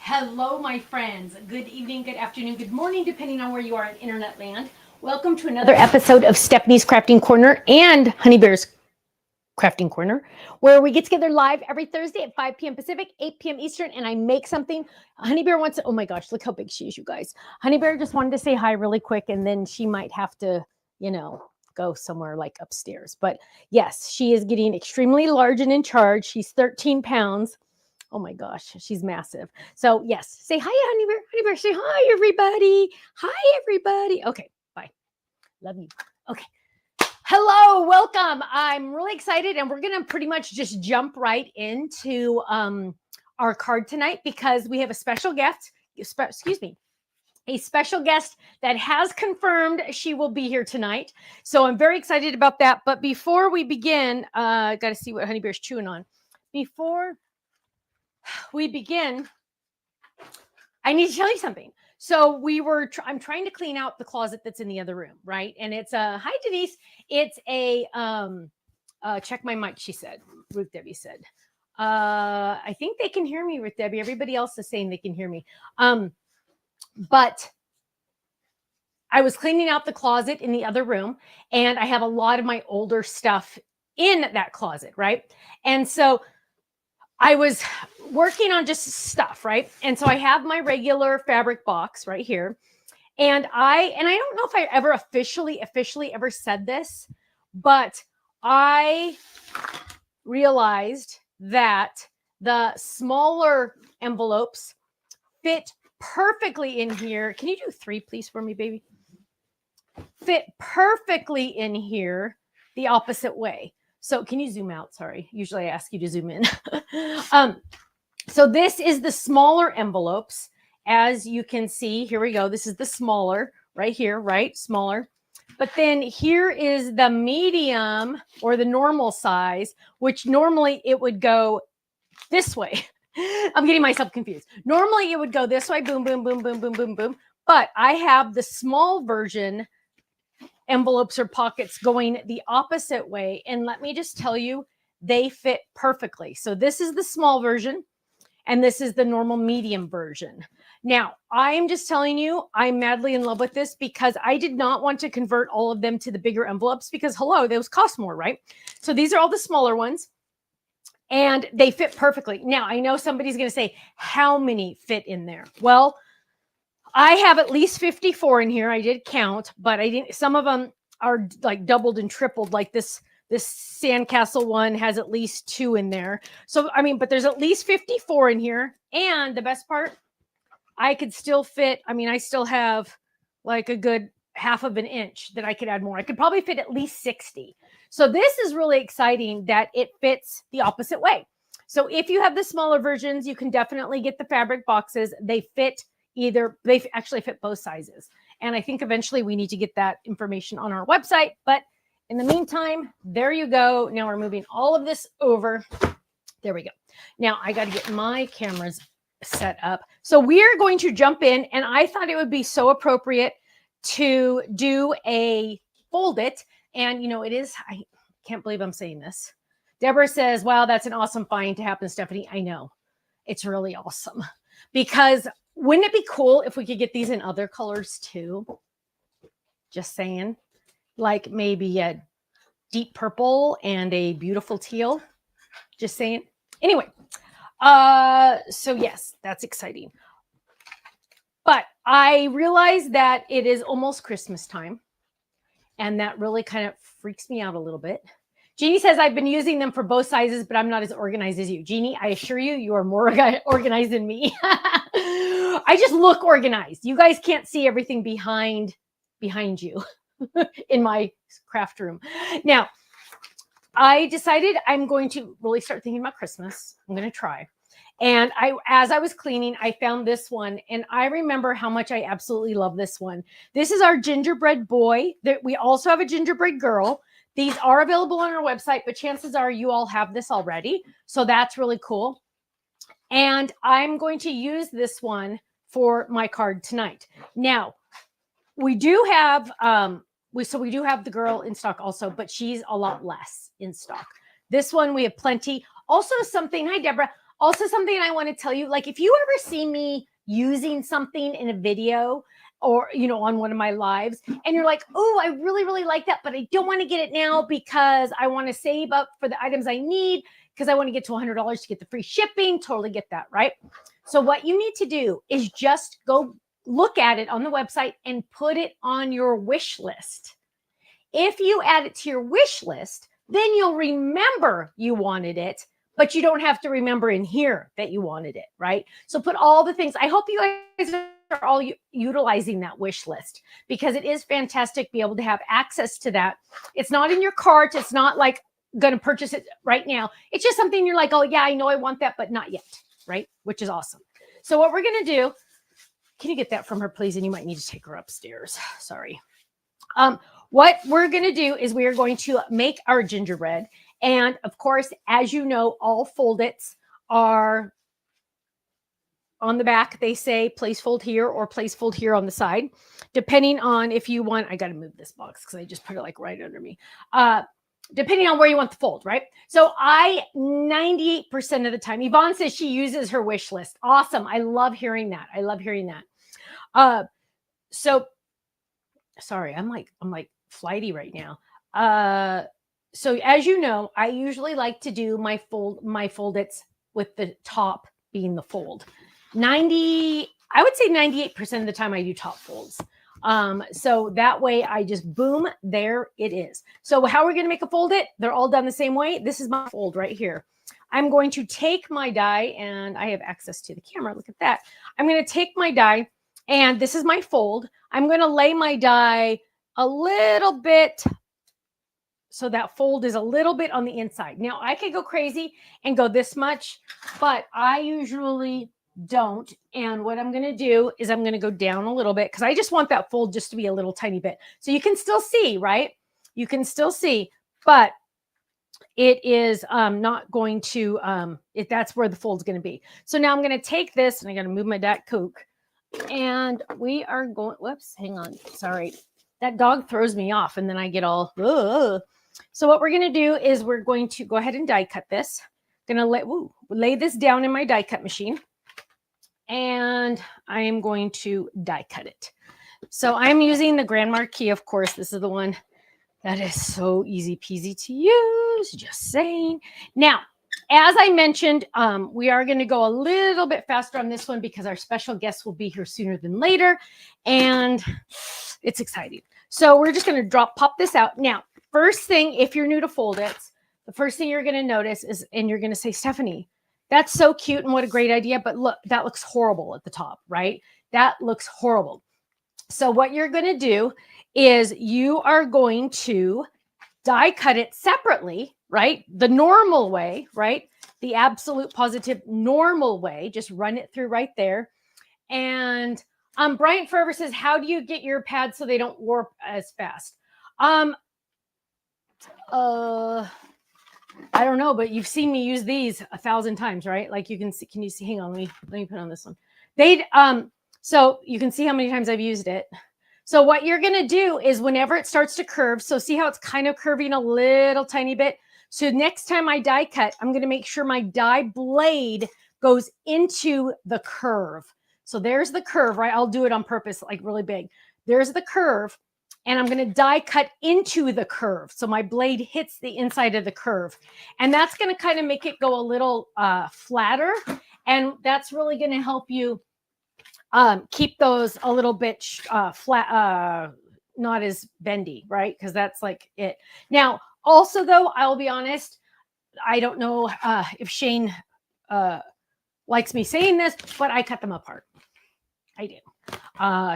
Hello, my friends. Good evening, good afternoon, good morning, depending on where you are in internet land. Welcome to another episode of Stephanie's Crafting Corner and Honey Bear's Crafting Corner, where we get together live every Thursday at 5 p.m. Pacific, 8 p.m. Eastern, and I make something. Honey Bear wants to, oh my gosh, look how big she is, you guys. Honey Bear just wanted to say hi really quick, and then she might have to, go somewhere like upstairs. But yes, she is getting extremely large and in charge. She's 13 pounds. Oh my gosh, she's massive. So yes, say hi, Honey Bear. Honey Bear, say hi, everybody. Hi, everybody. Okay, bye. Love you. Okay. Hello, welcome. I'm really excited, and we're gonna pretty much just jump right into our card tonight because we have a special guest. A special guest that has confirmed she will be here tonight. So I'm very excited about that. But before we begin, got to see what Honey Bear's chewing on. Before we begin, I need to tell you something. So I'm trying to clean out the closet that's in the other room, right? And it's hi Denise. It's a check my mic, she said. Ruth Debbie said. I think they can hear me, Ruth Debbie. Everybody else is saying they can hear me. But I was cleaning out the closet in the other room, and I have a lot of my older stuff in that closet, right? And so I was working on just stuff, right? And so I have my regular fabric box right here. And I don't know if I ever officially ever said this, but I realized that the smaller envelopes fit perfectly in here. Can you do 3, please, for me, baby? Fit perfectly in here the opposite way. So can you zoom out? Sorry. Usually I ask you to zoom in. So this is the smaller envelopes. As you can see, here we go. This is the smaller right here, right? Smaller. But then here is the medium or the normal size, which normally it would go this way. I'm getting myself confused. Normally it would go this way, boom, boom, boom, boom, boom, boom, boom. But I have the small version envelopes or pockets going the opposite way. And let me just tell you, they fit perfectly. So this is the small version, and this is the normal medium version. Now, I'm just telling you, I'm madly in love with this because I did not want to convert all of them to the bigger envelopes because, hello, those cost more, right? So these are all the smaller ones, and they fit perfectly. Now, I know somebody's going to say, how many fit in there? Well, I have at least 54 in here. I did count, but I didn't. Some of them are like doubled and tripled. Like this sandcastle one has at least 2 in there. So, I mean, but there's at least 54 in here. And the best part, I could still fit. I mean, I still have like a good half of an inch that I could add more. I could probably fit at least 60. So this is really exciting that it fits the opposite way. So if you have the smaller versions, you can definitely get the fabric boxes. They actually fit both sizes. And I think eventually we need to get that information on our website. But in the meantime, there you go. Now we're moving all of this over. There we go. Now I got to get my cameras set up. So we are going to jump in, and I thought it would be so appropriate to do a fold it. And, it is, I can't believe I'm saying this. Deborah says, wow, that's an awesome find to happen, Stephanie. I know. It's really awesome because wouldn't it be cool if we could get these in other colors too? Just saying. Like maybe a deep purple and a beautiful teal. Just saying. Anyway, so yes, that's exciting. But I realize that it is almost Christmas time, and that really kind of freaks me out a little bit. Jeannie says, I've been using them for both sizes, but I'm not as organized as you. Jeannie, I assure you, you are more organized than me. I just look organized. You guys can't see everything behind you in my craft room. Now, I decided I'm going to really start thinking about Christmas. I'm going to try. And as I was cleaning, I found this one, and I remember how much I absolutely love this one. This is our gingerbread boy. We also have a gingerbread girl. These are available on our website, but chances are you all have this already. So that's really cool. And I'm going to use this one for my card tonight. Now, we do have we do have the girl in stock also, but she's a lot less in stock. This one we have plenty. Also something, hi Deborah. Also, something I want to tell you, like if you ever see me using something in a video or, on one of my lives and you're like, oh, I really, really like that, but I don't want to get it now because I want to save up for the items I need because I want to get to $100 to get the free shipping. Totally get that, right? So what you need to do is just go look at it on the website and put it on your wish list. If you add it to your wish list, then you'll remember you wanted it, but you don't have to remember in here that you wanted it, right? So put all the things. I hope you guys are all utilizing that wish list because it is fantastic to be able to have access to that. It's not in your cart. It's not like going to purchase it right now. It's just something you're like, oh yeah, I know I want that, but not yet, right? Which is awesome. So what we're going to do, can you get that from her, please? And you might need to take her upstairs. Sorry. What we're going to do is we are going to make our gingerbread. And of course, as you know, all fold-its are on the back. They say place fold here or place fold here on the side, depending on if you want. I got to move this box because I just put it like right under me. Depending on where you want the fold, right? So 98% of the time, Yvonne says she uses her wish list. Awesome. I love hearing that. I love hearing that. So sorry, I'm like flighty right now. So as you know, I usually like to do my fold-its with the top being the fold. I would say 98% of the time I do top folds. So that way I just boom, there it is. So how we're going to make a fold-it? They're all done the same way. This is my fold right here. I'm going to take my die, and I have access to the camera. Look at that. I'm going to take my die, and this is my fold. I'm going to lay my die a little bit so that fold is a little bit on the inside. Now, I could go crazy and go this much, but I usually don't. And what I'm going to do is I'm going to go down a little bit because I just want that fold just to be a little tiny bit. So you can still see, right? You can still see, but it is not going to, that's where the fold's going to be. So now I'm going to take this and I'm going to move my Diet Coke. And we are going, whoops, hang on. Sorry. That dog throws me off and then I get all, ugh. So what we're going to do is we're going to go ahead and die cut this. Going to lay this down in my die cut machine. And I am going to die cut it. So I'm using the Grand Marquis, of course. This is the one that is so easy peasy to use. Just saying. Now, as I mentioned, we are going to go a little bit faster on this one because our special guest will be here sooner than later. And it's exciting. So we're just going to pop this out. Now, first thing, if you're new to fold-its, the first thing you're going to notice is, and you're going to say, Stephanie, that's so cute and what a great idea. But look, that looks horrible at the top, right? That looks horrible. So what you're going to do is you are going to die cut it separately, right? The normal way, right? The absolute positive normal way. Just run it through right there. And Bryant Forever says, how do you get your pads so they don't warp as fast? I don't know, but you've seen me use these 1,000 times, right? Like you can see, can you see? Hang on, let me put on this one. So you can see how many times I've used it. So what you're going to do is whenever it starts to curve, so see how it's kind of curving a little tiny bit. So next time I die cut, I'm going to make sure my die blade goes into the curve. So there's the curve, right? I'll do it on purpose, like really big. There's the curve. And I'm going to die cut into the curve. So my blade hits the inside of the curve. And that's going to kind of make it go a little flatter. And that's really going to help you keep those a little bit flat, not as bendy, right? Because that's like it. Now, also, though, I'll be honest, I don't know if Shane likes me saying this, but I cut them apart. I do.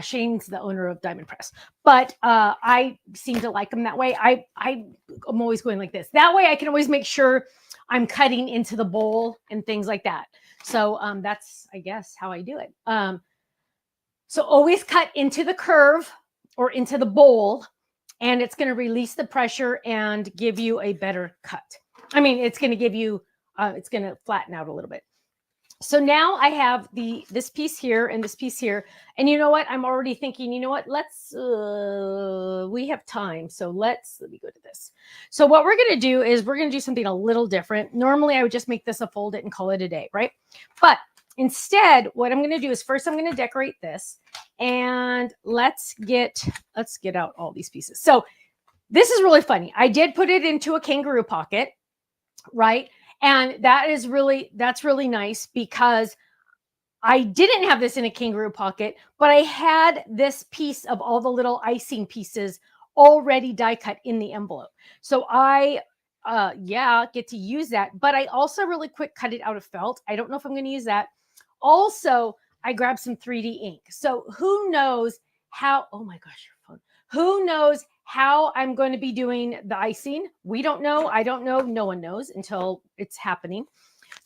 Shane's the owner of Diamond Press, but I seem to like them that way. I'm always going like this. That way I can always make sure I'm cutting into the bowl and things like that. So that's, I guess, how I do it. So always cut into the curve or into the bowl, and it's going to release the pressure and give you a better cut. I mean, it's going to give you, it's going to flatten out a little bit. So now I have this piece here and this piece here. And you know what? I'm already thinking, you know what? Let's, we have time. So let me go to this. So what we're going to do is we're going to do something a little different. Normally I would just make this a fold it and call it a day, right? But instead, what I'm going to do is first I'm going to decorate this, and let's get out all these pieces. So this is really funny. I did put it into a kangaroo pocket, right? And that's really nice because I didn't have this in a kangaroo pocket, but I had this piece of all the little icing pieces already die cut in the envelope. So I, get to use that, but I also really quick cut it out of felt. I don't know if I'm going to use that. Also, I grabbed some 3D ink. So who knows how, oh my gosh, your phone. Who knows how I'm going to be doing the icing? We don't know. I don't know. No one knows until it's happening.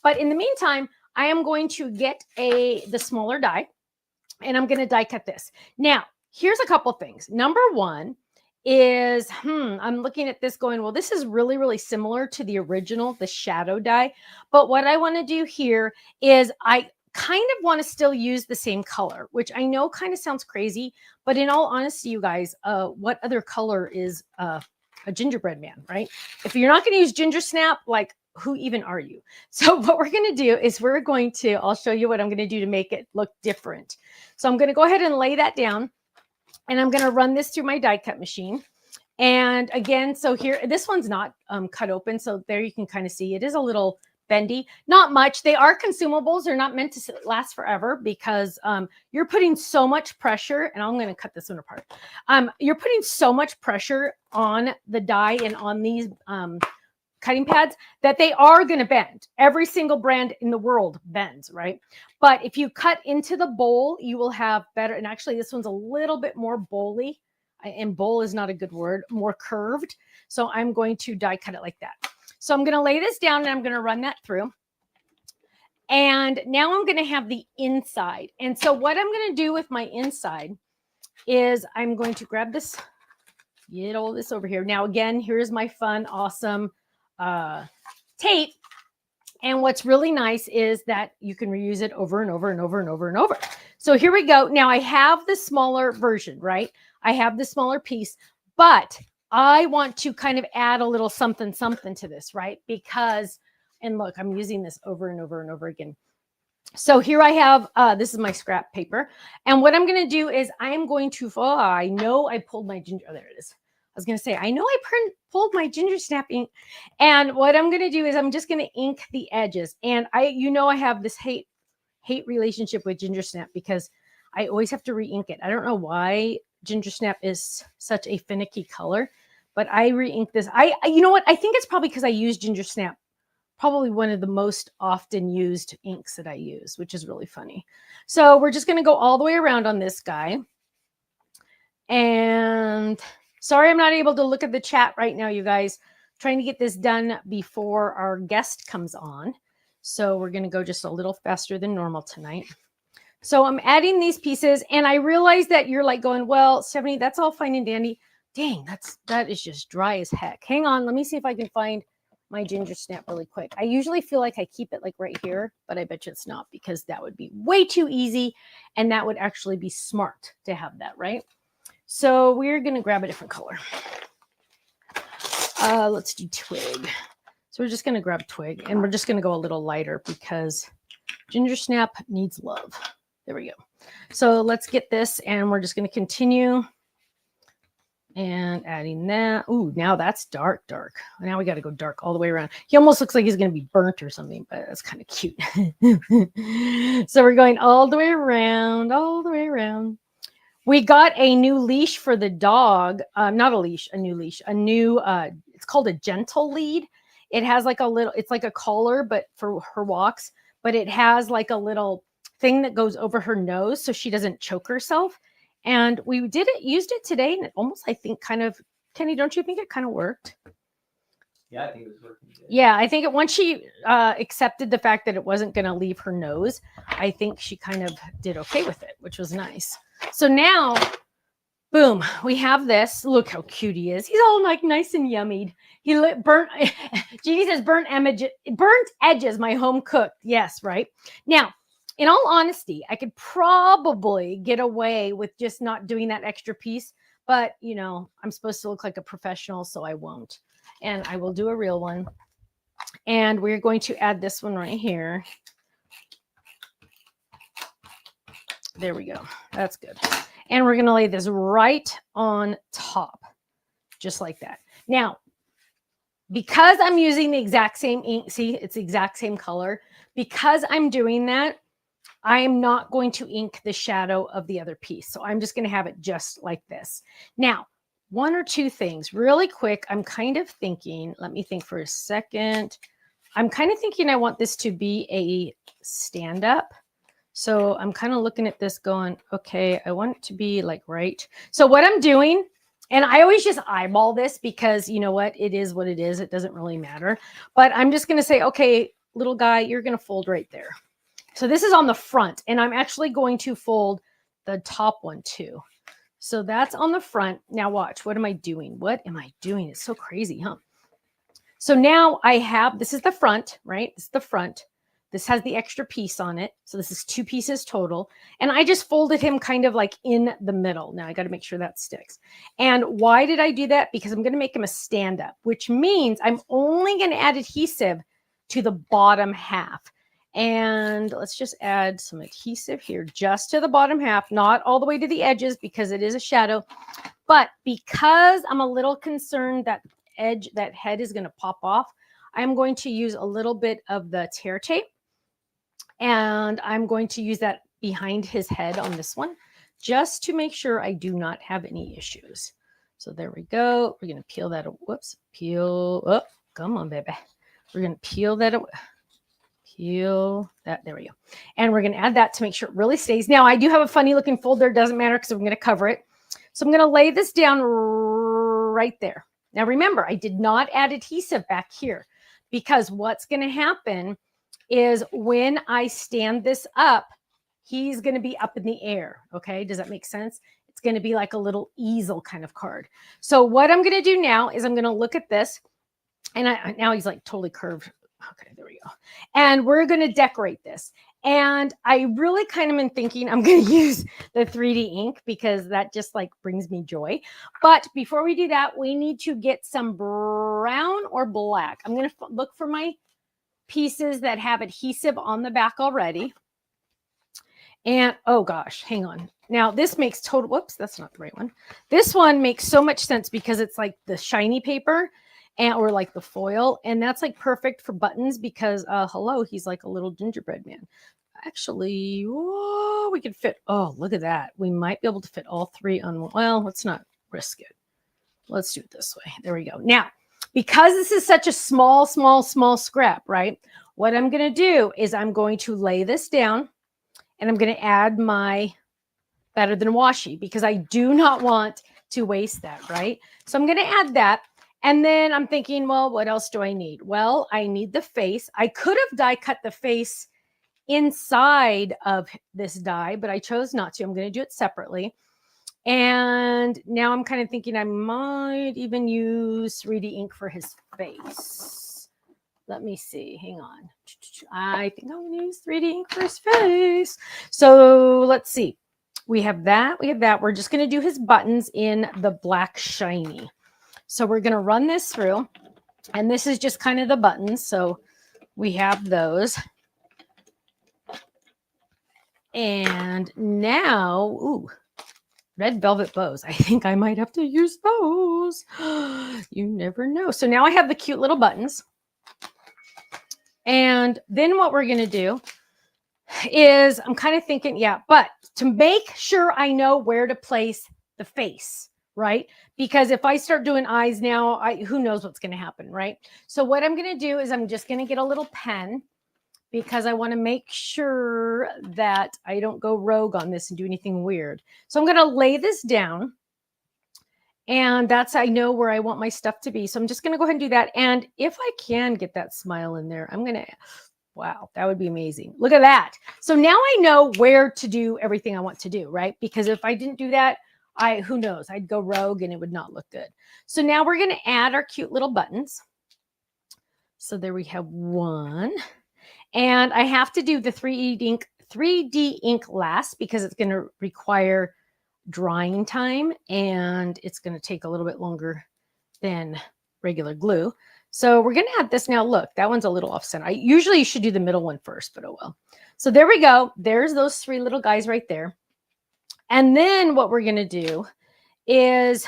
But in the meantime, I am going to get the smaller die, and I'm going to die cut this. Now, here's a couple things. Number one is, I'm looking at this going, well, this is really, really similar to the original, the shadow die. But what I want to do here is I kind of want to still use the same color, which I know kind of sounds crazy, but in all honesty, you guys, what other color is a gingerbread man, right? If you're not going to use ginger snap, like, who even are you? So what we're going to do is I'll show you what I'm going to do to make it look different. So I'm going to go ahead and lay that down, and I'm going to run this through my die cut machine. And again, so here, this one's not cut open. So there you can kind of see it is a little bendy, not much. They are consumables. They're not meant to last forever because you're putting so much pressure, and I'm going to cut this one apart. You're putting so much pressure on the die and on these cutting pads that they are going to bend. Every single brand in the world bends, right? But if you cut into the bowl, you will have better. And actually, this one's a little bit more bowly, and bowl is not a good word, more curved. So I'm going to die cut it like that. So I'm going to lay this down, and I'm going to run that through. And now I'm going to have the inside. And so what I'm going to do with my inside is I'm going to grab this, get all this over here. Now, again, here's my fun, awesome tape. And what's really nice is that you can reuse it over and over and over and over and over. So here we go. Now I have the smaller version, right? I have the smaller piece, but I want to kind of add a little something to this, right? Because, and look, I'm using this over and over and over again. So here I have, this is my scrap paper. And what I'm going to do is I am going to, I know I pulled my ginger, there it is. I was going to say, I know I pulled my ginger snap ink, and what I'm going to do is I'm just going to ink the edges. And I have this hate relationship with ginger snap because I always have to re-ink it. I don't know why ginger snap is such a finicky color, but I re-ink this. You know what? I think it's probably because I use ginger snap, probably one of the most often used inks that I use, which is really funny. So we're just going to go all the way around on this guy. And sorry, I'm not able to look at the chat right now, you guys. Trying to get this done before our guest comes on. So we're going to go just a little faster than normal tonight. So I'm adding these pieces, and I realize that you're like going, well, Stephanie, that's all fine and dandy. Dang, that is just dry as heck. Hang on, let me see if I can find my ginger snap really quick. I usually feel like I keep it like right here, but I bet you it's not, because that would be way too easy, and that would actually be smart to have that, right? So we're going to grab a different color. Let's do twig. So we're just going to grab twig, and we're just going to go a little lighter because ginger snap needs love. There we go. So let's get this, and we're just going to continue and adding that. Ooh, now that's dark. Now we got to go dark all the way around. He almost looks like he's going to be burnt or something, but that's kind of cute. So we're going all the way around. We got a new leash for the dog. Not a leash, a new leash. It's called a gentle lead. It has like it's like a collar, but for her walks, but it has like a little thing that goes over her nose so she doesn't choke herself. And we used it today, and it almost, I think, kind of, Kenny, don't you think it kind of worked? Yeah, I think it was working good. Yeah, I think once she accepted the fact that it wasn't going to leave her nose, I think she kind of did okay with it, which was nice. So now, boom, we have this. Look how cute he is. He's all like nice and yummied. He burnt. Jeannie says burnt edges. My home cooked. Yes, right. Now, in all honesty, I could probably get away with just not doing that extra piece, but you know, I'm supposed to look like a professional, so I won't. And I will do a real one. And we're going to add this one right here. There we go. That's good. And we're going to lay this right on top, just like that. Now, because I'm using the exact same ink, see, it's the exact same color. Because I'm doing that, I am not going to ink the shadow of the other piece. So I'm just going to have it just like this. Now, one or two things really quick. I'm kind of thinking, let me think for a second. I'm kind of thinking I want this to be a stand up. So I'm kind of looking at this going, okay, I want it to be like right. So what I'm doing, and I always just eyeball this because you know what? It is what it is. It doesn't really matter. But I'm just going to say, okay, little guy, you're going to fold right there. So this is on the front, and I'm actually going to fold the top one too. So that's on the front. Now watch, what am I doing? What am I doing? It's so crazy, huh? So now I have, this is the front, right? This is the front. This has the extra piece on it. So this is 2 pieces total. And I just folded him kind of like in the middle. Now I got to make sure that sticks. And why did I do that? Because I'm going to make him a stand up, which means I'm only going to add adhesive to the bottom half. And let's just add some adhesive here just to the bottom half, not all the way to the edges because it is a shadow. But because I'm a little concerned that that head is going to pop off, I'm going to use a little bit of the tear tape. And I'm going to use that behind his head on this one, just to make sure I do not have any issues. So there we go. We're going to peel that. Whoops. Peel. Oh, come on, baby. We're going to peel that away. Peel that. There we go. And we're going to add that to make sure it really stays. Now, I do have a funny looking fold there. Doesn't matter because I'm going to cover it. So I'm going to lay this down right there. Now, remember, I did not add adhesive back here because what's going to happen is when I stand this up, he's going to be up in the air. Okay. Does that make sense? It's going to be like a little easel kind of card. So what I'm going to do now is I'm going to look at this and now he's like totally curved. Okay, there we go. And we're going to decorate this. And I really kind of been thinking I'm going to use the 3D ink because that just like brings me joy. But before we do that, we need to get some brown or black. I'm going to look for my pieces that have adhesive on the back already. And oh gosh, hang on. Now this makes total, whoops, that's not the right one. This one makes so much sense because it's like the shiny paper and or like the foil. And that's like perfect for buttons because hello, he's like a little gingerbread man. Actually, whoa, we could fit, oh, look at that. We might be able to fit all 3 on, well, let's not risk it. Let's do it this way. There we go. Now, because this is such a small scrap, right? What I'm going to do is I'm going to lay this down and I'm going to add my Better Than Washi because I do not want to waste that, right? So I'm going to add that. And then I'm thinking, well, what else do I need? Well, I need the face. I could have die cut the face inside of this die, but I chose not to. I'm going to do it separately. And now I'm kind of thinking I might even use 3D ink for his face. Let me see. Hang on. I think I'm going to use 3D ink for his face. So let's see. We have that. We have that. We're just going to do his buttons in the black shiny. So we're going to run this through. And this is just kind of the buttons. So we have those. And now, ooh. Red velvet bows. I think I might have to use those. You never know. So now I have the cute little buttons. And then what we're going to do is I'm kind of thinking, yeah, but to make sure I know where to place the face, right? Because if I start doing eyes now, who knows what's going to happen, right? So what I'm going to do is I'm just going to get a little pen because I want to make sure that I don't go rogue on this and do anything weird. So I'm going to lay this down. And that's, I know where I want my stuff to be. So I'm just going to go ahead and do that. And if I can get that smile in there, I'm going to, wow, that would be amazing. Look at that. So now I know where to do everything I want to do, right? Because if I didn't do that, who knows, I'd go rogue and it would not look good. So now we're going to add our cute little buttons. So there we have one. And I have to do the 3D ink last because it's going to require drying time, and it's going to take a little bit longer than regular glue. So we're going to add this now. Look, that one's a little off center. Usually you should do the middle one first, but oh well. So there we go. There's those 3 little guys right there. And then what we're going to do is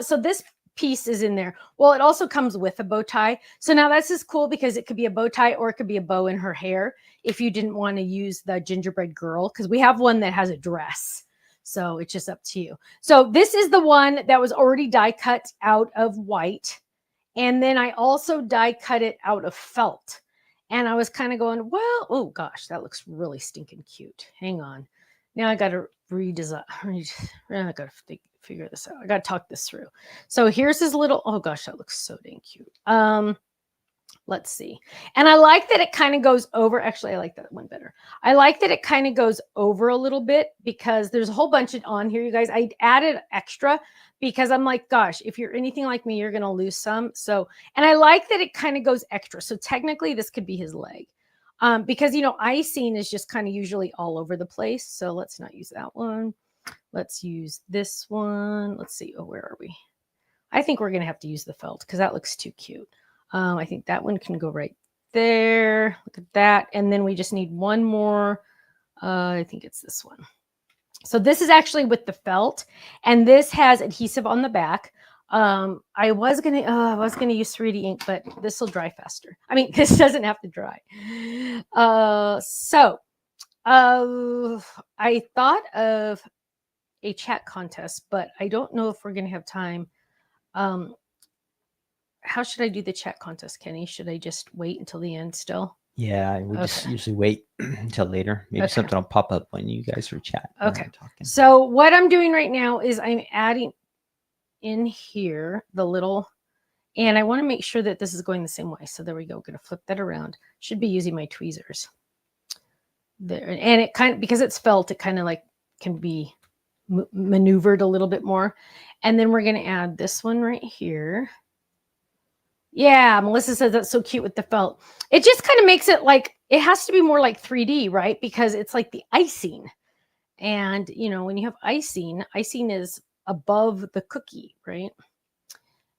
so this piece is in there. Well, it also comes with a bow tie. So now this is cool because it could be a bow tie or it could be a bow in her hair if you didn't want to use the gingerbread girl, because we have one that has a dress. So it's just up to you. So this is the one that was already die cut out of white. And then I also die cut it out of felt. And I was kind of going, well, oh gosh, that looks really stinking cute. Hang on. Now I got to redesign. I got to figure this out. I got to talk this through. So here's his little, oh gosh, that looks so dang cute. Let's see. And I like that it kind of goes over. Actually, I like that one better. I like that it kind of goes over a little bit because there's a whole bunch on here, you guys. I added extra because I'm like, gosh, if you're anything like me, you're going to lose some. So, and I like that it kind of goes extra. So technically this could be his leg. Because, you know, icing is just kind of usually all over the place. So let's not use that one. Let's use this one. Let's see. Oh, where are we? I think we're going to have to use the felt because that looks too cute. I think that one can go right there. Look at that. And then we just need one more. I think it's this one. So this is actually with the felt, and this has adhesive on the back. I was gonna use 3D ink, but this will dry faster. I mean, this doesn't have to dry. I thought of a chat contest, but I don't know if we're gonna have time. How should I do the chat contest, Kenny? Should I just wait until the end still? Yeah, we just usually wait until later. Maybe something will pop up when you guys are chatting. Okay. So what I'm doing right now is I'm adding in here the little, and I want to make sure that this is going the same way. So there we go. Going to flip that around. Should be using my tweezers there, and it kind of, because it's felt, it kind of like can be maneuvered a little bit more. And then we're going to add this one right here. Yeah, Melissa says that's so cute with the felt. It just kind of makes it like, it has to be more like 3D, right? Because it's like the icing. And, you know, when you have icing is above the cookie, right?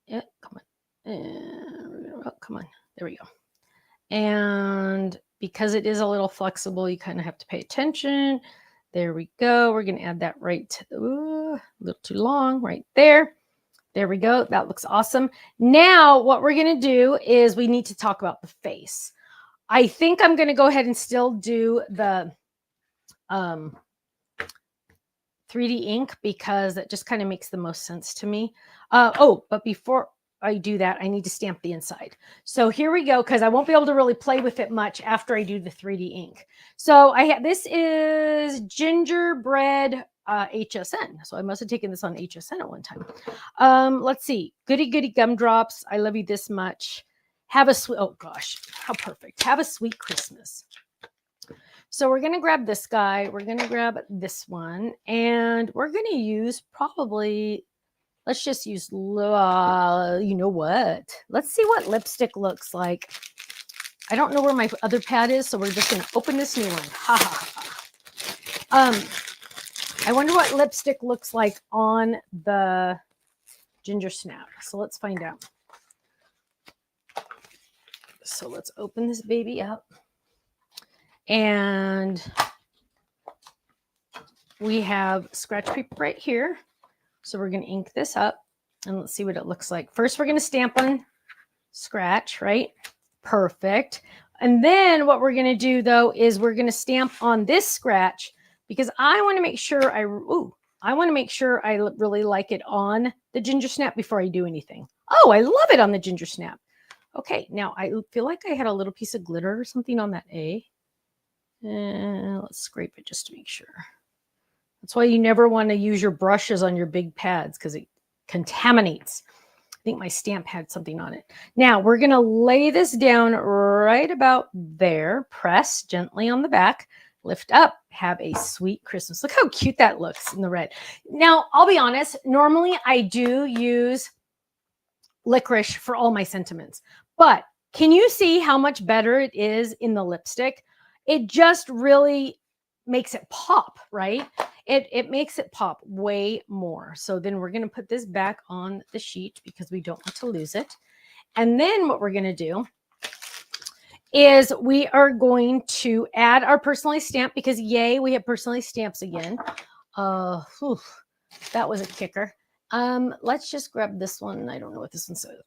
Yeah, come on. Oh, come on. There we go. And because it is a little flexible, you kind of have to pay attention. There we go. We're going to add that right to a little too long right there. There we go. That looks awesome. Now, what we're going to do is we need to talk about the face. I think I'm going to go ahead and still do the 3D ink because it just kind of makes the most sense to me. But before I do that, I need to stamp the inside. So here we go, because I won't be able to really play with it much after I do the 3D ink. So this is Gingerbread HSN. So I must have taken this on HSN at one time. Let's see. Goody Goody Gumdrops. I love you this much. Have a sweet, oh gosh, how perfect. Have a sweet Christmas. So we're going to grab this guy. We're going to grab this one. And we're going to use probably, let's just use, you know what? Let's see what lipstick looks like. I don't know where my other pad is, so we're just going to open this new one. Ha ha ha. I wonder what lipstick looks like on the Ginger Snap. So let's find out. So let's open this baby up. And we have scratch paper right here. So we're going to ink this up and let's see what it looks like. First, we're going to stamp on scratch, right? Perfect. And then what we're going to do though, is we're going to stamp on this scratch because I want to make sure I really like it on the Ginger Snap before I do anything. Oh, I love it on the Ginger Snap. Okay. Now I feel like I had a little piece of glitter or something on that A. Let's scrape it just to make sure. That's why you never want to use your brushes on your big pads because it contaminates. I think my stamp had something on it. Now we're going to lay this down right about there. Press gently on the back. Lift up. Have a sweet Christmas. Look how cute that looks in the red. Now, I'll be honest. Normally, I do use licorice for all my sentiments. But can you see how much better it is in the lipstick? It just really makes it pop, right? It makes it pop way more. So then we're going to put this back on the sheet because we don't want to lose it. And then what we're going to do is we are going to add our personalized stamp because yay, we have personalized stamps again. That was a kicker. Let's just grab this one. I don't know what this one says.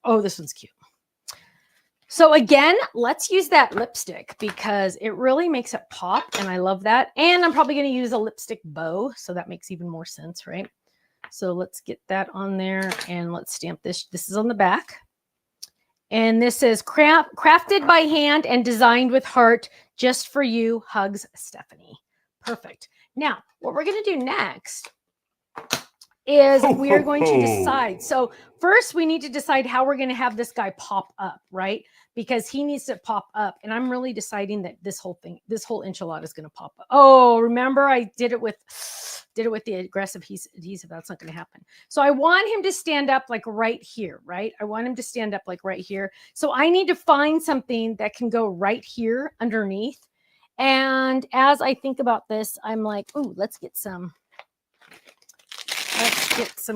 Oh, this one's cute. So again, let's use that lipstick because it really makes it pop and I love that. And I'm probably going to use a lipstick bow. So that makes even more sense, right? So let's get that on there and let's stamp this. This is on the back. And this is crafted by hand and designed with heart just for you. Hugs, Stephanie. Perfect. Now, what we're going to do next is we are going to decide. So first we need to decide how we're going to have this guy pop up, right? Because he needs to pop up. And I'm really deciding that this whole enchilada is going to pop up. Oh, remember I did it with the aggressive adhesive. That's not going to happen. So I want him to stand up like right here, right? I want him to stand up like right here. So I need to find something that can go right here underneath. And as I think about this, I'm like, ooh, let's get some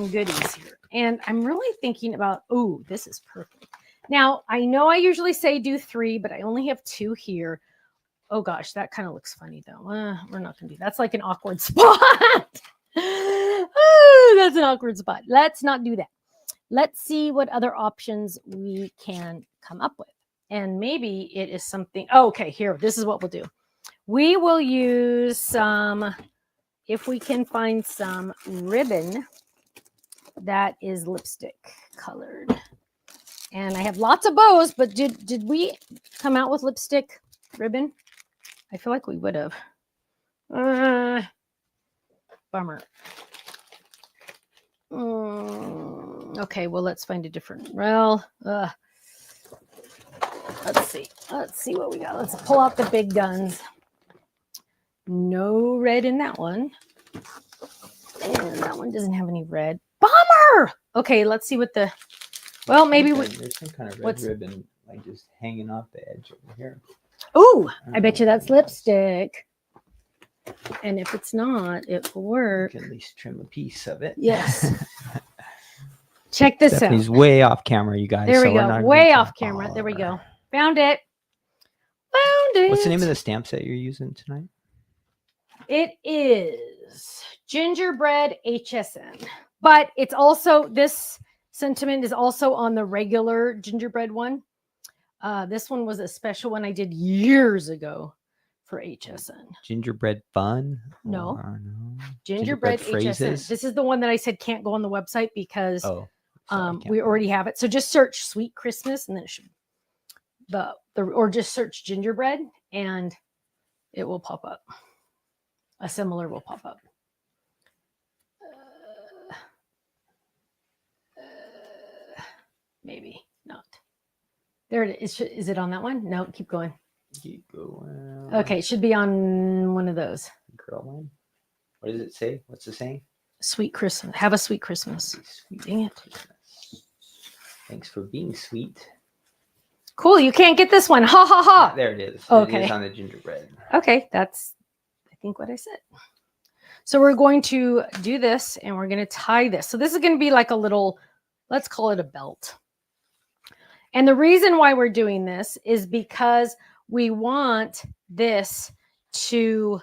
goodies here. And I'm really thinking about, ooh, this is perfect. Now, I know I usually say do 3, but I only have 2 here. Oh gosh, that kind of looks funny though. We're not going to do that. That's like an awkward spot. Oh, that's an awkward spot. Let's not do that. Let's see what other options we can come up with. And maybe it is something. Oh, okay, here, this is what we'll do. We will use some, if we can find some ribbon that is lipstick colored. And I have lots of bows, but did we come out with lipstick ribbon? I feel like we would have. Bummer. Okay, well, let's find a different. Well, let's see. Let's see what we got. Let's pull out the big guns. No red in that one. And that one doesn't have any red. Bummer! Okay, let's see what the... Well, maybe there's some kind of red ribbon like just hanging off the edge over here. Oh, I bet you that's lipstick. And if it's not, it will work. You can at least trim a piece of it. Yes. Check this out. He's way off camera, you guys. There we go. Way off camera. There we go. Found it. Found it. What's the name of the stamp set you're using tonight? It is Gingerbread HSN. But it's also, this sentiment is also on the regular gingerbread one. This one was a special one I did years ago for HSN. Gingerbread fun? No. No. Gingerbread HSN. This is the one that I said can't go on the website because we already have it. So just search Sweet Christmas and then it should or just search gingerbread and it will pop up. A similar will pop up. Maybe not. There it is. Is it on that one? No, keep going. Keep going. Okay, it should be on one of those. Girl one. What does it say? What's the saying? Sweet Christmas. Have a sweet Christmas. Sweet Dang it. Christmas. Thanks for being sweet. Cool. You can't get this one. Ha ha ha. There it is. Okay. It is on the gingerbread. Okay, that's I think what I said. So we're going to do this and we're going to tie this. So this is going to be like a little, let's call it a belt. And the reason why we're doing this is because we want this to,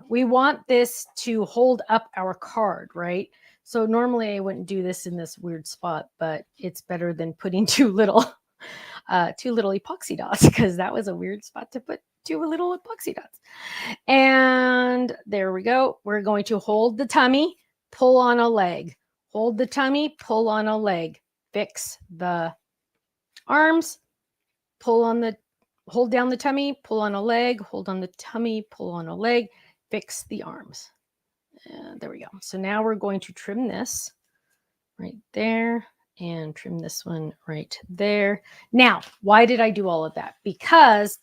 we want this to hold up our card, right? So normally I wouldn't do this in this weird spot, but it's better than putting two little epoxy dots because that was a weird spot to put 2 little epoxy dots. And there we go. We're going to hold the tummy, pull on a leg, hold the tummy, pull on a leg, fix the arms, hold down the tummy, pull on a leg, hold on the tummy, pull on a leg, fix the arms. And there we go. So now we're going to trim this right there and trim this one right there. Now, why did I do all of that? Because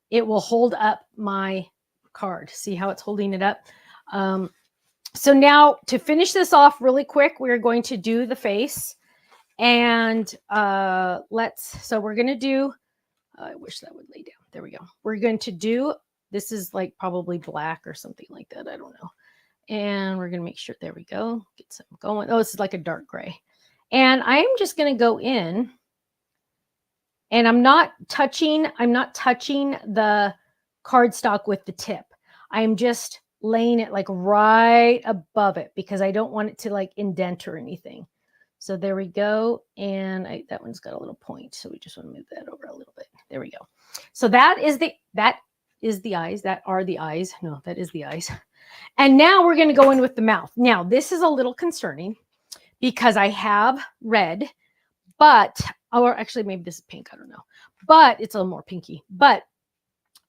it will hold up my card. See how it's holding it up? So now to finish this off really quick, we're going to do the face. And so we're going to do, I wish that would lay down. There we go. We're going to do This is like probably black or something like that. I don't know. And we're going to make sure, there we go. Get some going. Oh, this is like a dark gray. And I'm just going to go in, and I'm not touching the cardstock with the tip. I'm just laying it like right above it because I don't want it to like indent or anything. So there we go. And that one's got a little point. So we just want to move that over a little bit. There we go. So that is the eyes. That are the eyes. No, that is the eyes. And now we're going to go in with the mouth. Now, this is a little concerning because I have red, but, or actually maybe this is pink. I don't know, but it's a little more pinky. But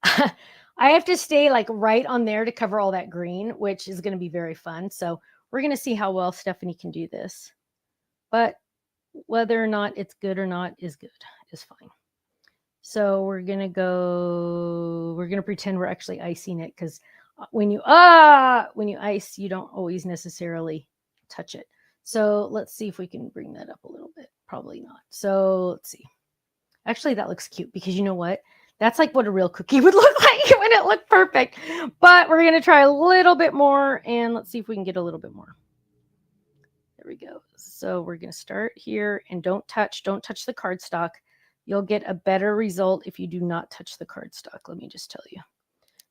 I have to stay like right on there to cover all that green, which is going to be very fun. So we're going to see how well Stephanie can do this. But whether or not it's good or not is fine. So we're going to pretend we're actually icing it, because when you ice, you don't always necessarily touch it. So let's see if we can bring that up a little bit. Probably not. So let's see. Actually, that looks cute, because you know what? That's like what a real cookie would look like when it looked perfect. But we're going to try a little bit more, and let's see if we can get a little bit more. There we go. So we're going to start here, and don't touch the cardstock. You'll get a better result if you do not touch the cardstock. Let me just tell you.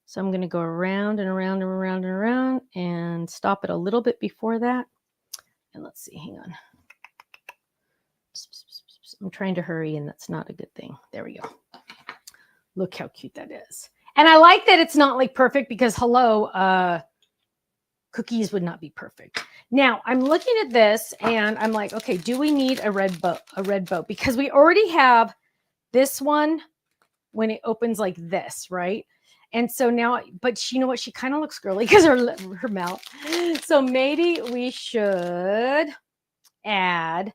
So I'm going to go around and around and around and around and stop it a little bit before that. And let's see, hang on. I'm trying to hurry, and that's not a good thing. There we go. Look how cute that is. And I like that it's not like perfect, because hello, cookies would not be perfect. Now I'm looking at this and I'm like, okay, do we need a red bow? Because we already have this one when it opens like this, right? And so now, but you know what? She kind of looks girly because her mouth. So maybe we should add